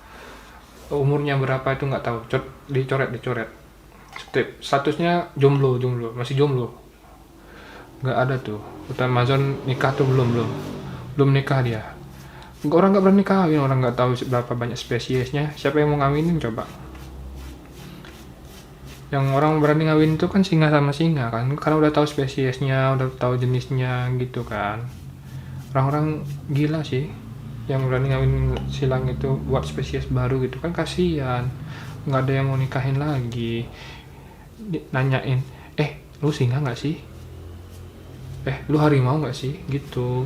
umurnya berapa itu nggak tahu, dicoret strip. Statusnya jomblo, masih jomblo. Nggak ada tuh hutan Amazon nikah tuh belum nikah dia. Orang nggak berani kawin, orang nggak tahu berapa banyak spesiesnya. Siapa yang mau ngawinin coba? Yang orang berani ngawin itu kan singa sama singa kan, karena udah tahu spesiesnya, udah tahu jenisnya gitu kan. Orang-orang gila sih yang berani ngawin silang itu buat spesies baru gitu kan, kasihan. Nggak ada yang mau nikahin lagi. Nanyain, lu singa nggak sih? Lu harimau nggak sih? Gitu.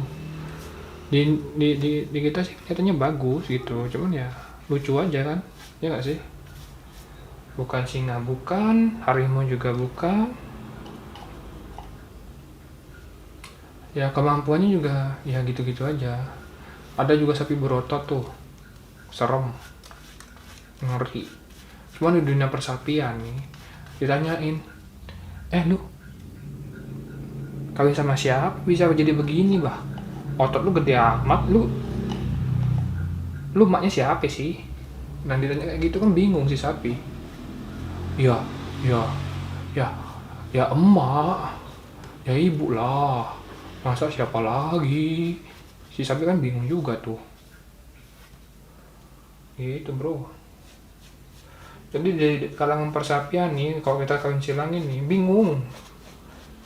Di kita sih kelihatannya bagus gitu, cuman ya lucu aja kan, ya nggak sih? Bukan singa, bukan harimau juga bukan. Ya kemampuannya juga ya gitu-gitu aja. Ada juga sapi berotot tuh, serem, ngeri. Cuma di dunia persapian nih, ditanyain, lu kawin sama siapa bisa jadi begini bah? Otot lu gede amat, lu maknya siapa sih? Dan ditanya kayak gitu kan bingung si sapi. Ya, ya, ya, ya emak, ya ibu lah, masa siapa lagi? Si sapi kan bingung juga tuh. Gitu bro. Jadi di kalangan persapian nih, kalau kita kawin silang ini bingung.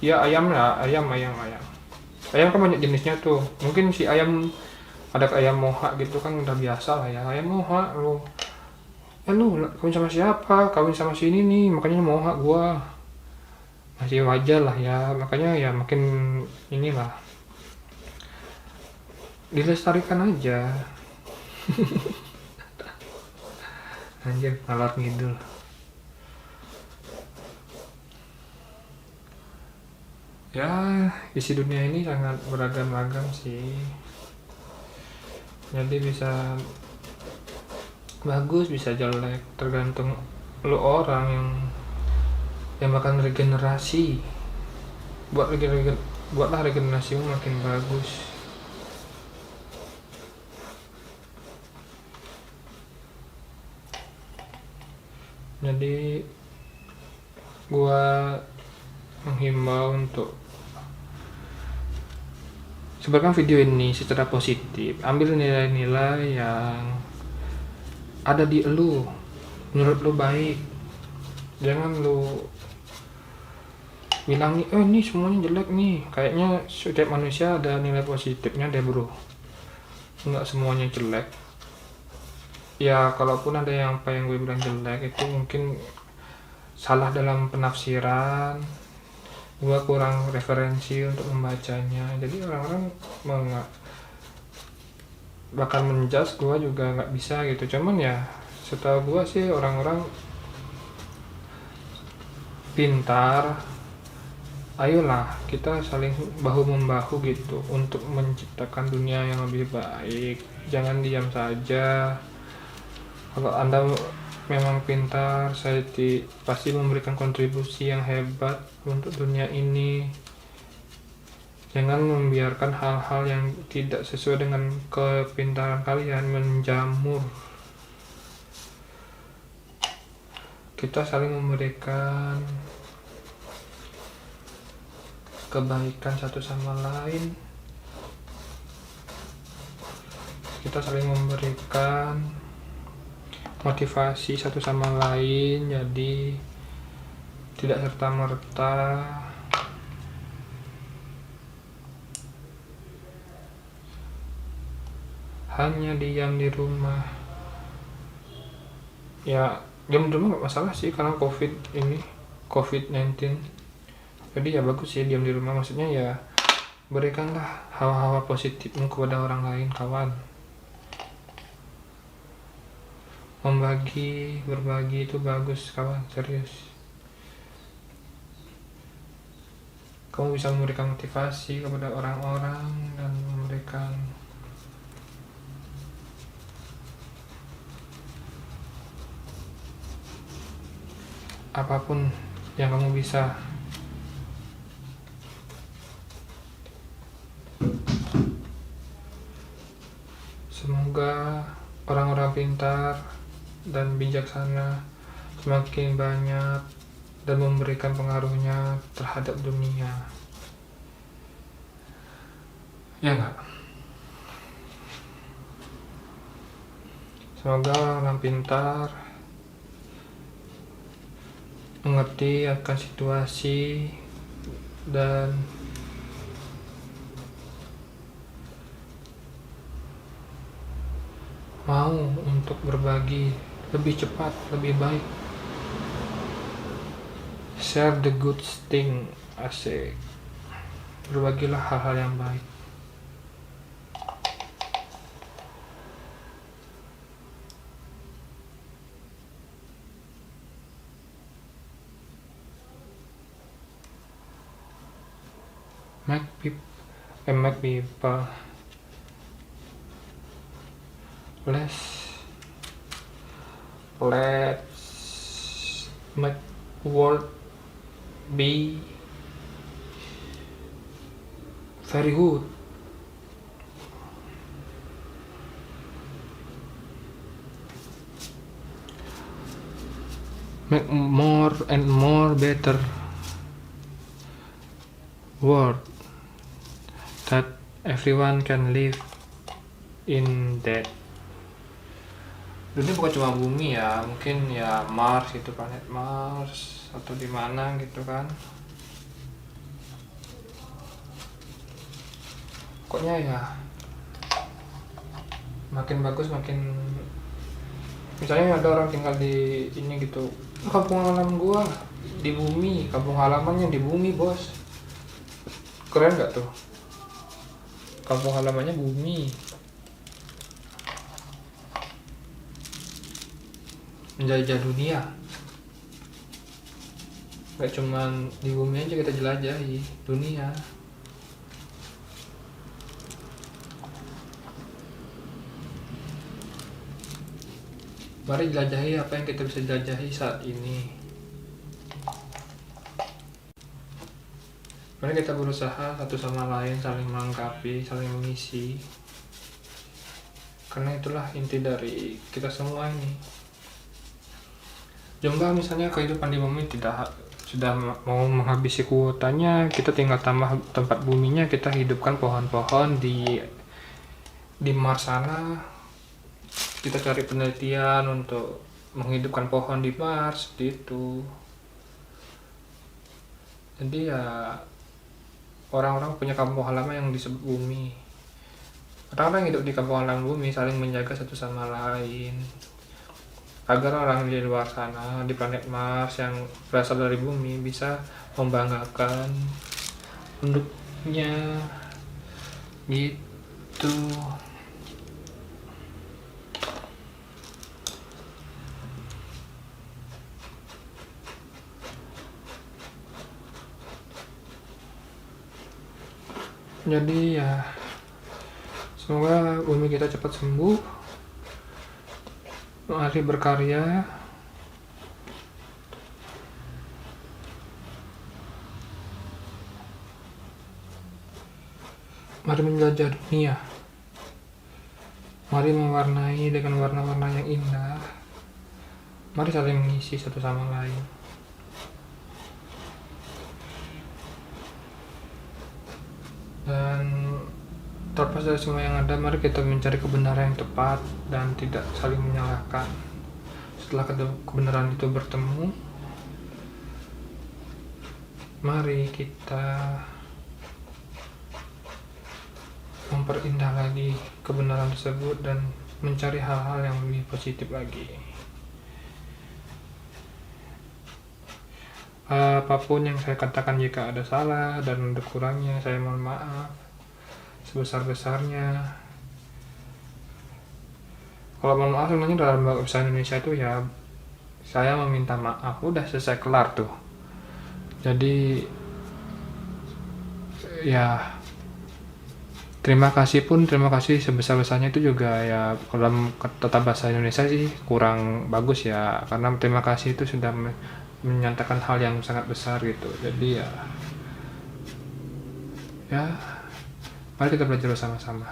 Ya ayam lah, ayam kan banyak jenisnya tuh. Mungkin si ayam, ada ayam moha gitu kan udah biasa lah ya. Ayam moha lu, lu kawin sama siapa? Kawin sama sini nih, makanya moha gua. Masih wajar lah ya, makanya ya makin inilah, dilestarikan aja. Anjir, ngalor ngidul. Ya, isi dunia ini sangat beragam-agam sih. Jadi bisa bagus, bisa jelek, tergantung lu orang yang makan regenerasi. Buatlah regenerasimu makin bagus. Jadi gua menghimbau untuk sebarkan video ini secara positif. Ambil nilai-nilai yang ada di lu, menurut lu baik. Jangan lu bilang nih, oh ini semuanya jelek nih. Kayaknya setiap manusia ada nilai positifnya deh bro. Enggak semuanya jelek. Ya kalaupun ada yang apa yang gue bilang jelek itu mungkin salah dalam penafsiran, gue kurang referensi untuk membacanya. Jadi orang-orang bakal menjudge gue juga nggak bisa gitu. Cuman ya setahu gue sih orang-orang pintar, ayolah kita saling bahu membahu gitu untuk menciptakan dunia yang lebih baik. Jangan diam saja. Kalau Anda memang pintar, saya pasti memberikan kontribusi yang hebat untuk dunia ini. Jangan membiarkan hal-hal yang tidak sesuai dengan kepintaran kalian menjamur. Kita saling memberikan kebaikan satu sama lain. Kita saling memberikan motivasi satu sama lain, jadi tidak serta-merta hanya diam di rumah. Ya diam di rumah nggak masalah sih karena COVID-19. Jadi ya bagus sih diam di rumah, maksudnya ya berikanlah hawa-hawa positifmu kepada orang lain kawan. Berbagi itu bagus kawan, serius. Kamu bisa memberikan motivasi kepada orang-orang dan memberikan apapun yang kamu bisa. Semoga orang-orang pintar dan bijaksana semakin banyak dan memberikan pengaruhnya terhadap dunia. Ya enggak? Semoga orang pintar mengerti akan situasi dan mau untuk berbagi lebih cepat, lebih baik. Share the good thing, asik. Berbagilah hal-hal yang baik. Make people let's make world be very good. make more and more better world that everyone can live in that. Dunia bukan cuma bumi ya, mungkin ya Mars itu, planet Mars atau di mana gitu kan. Pokoknya ya makin bagus, makin misalnya ada orang tinggal di ini gitu, kampung halaman gua di bumi, kampung halamannya di bumi bos, keren gak tuh? Kampung halamannya bumi, menjajah dunia, gak cuman di bumi aja kita jelajahi dunia. Mari jelajahi apa yang kita bisa jelajahi saat ini. Mari kita berusaha satu sama lain saling melengkapi, saling mengisi. Karena itulah inti dari kita semua ini. Coba misalnya kehidupan di bumi sudah mau menghabisi kuotanya, kita tinggal tambah tempat buminya, kita hidupkan pohon-pohon di Mars sana. Kita cari penelitian untuk menghidupkan pohon di Mars, seperti itu. Jadi ya orang-orang punya kampung halaman yang disebut bumi. Orang-orang hidup di kampung halaman bumi saling menjaga satu sama lain, agar orang di luar sana, di planet Mars yang berasal dari bumi, bisa membanggakan penduduknya gitu. Jadi ya semoga bumi kita cepat sembuh. Mari berkarya, mari menjajah dunia, mari mewarnai dengan warna-warna yang indah, mari saling mengisi satu sama lain. Dan terlepas dari semua yang ada, mari kita mencari kebenaran yang tepat dan tidak saling menyalahkan. Setelah kebenaran itu bertemu, mari kita memperindah lagi kebenaran tersebut dan mencari hal-hal yang lebih positif lagi. Apapun yang saya katakan, jika ada salah dan ada kurangnya, saya mohon maaf sebesar-besarnya. Kalau mohon maaf sebenarnya dalam bahasa Indonesia itu ya saya meminta maaf, udah selesai, kelar tuh. Jadi ya terima kasih sebesar-besarnya itu juga ya dalam tata bahasa Indonesia sih kurang bagus ya, karena terima kasih itu sudah menyatakan hal yang sangat besar gitu. Jadi ya mari kita belajar bersama-sama.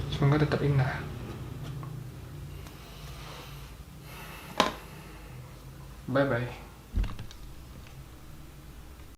Semoga tetap indah. Bye bye.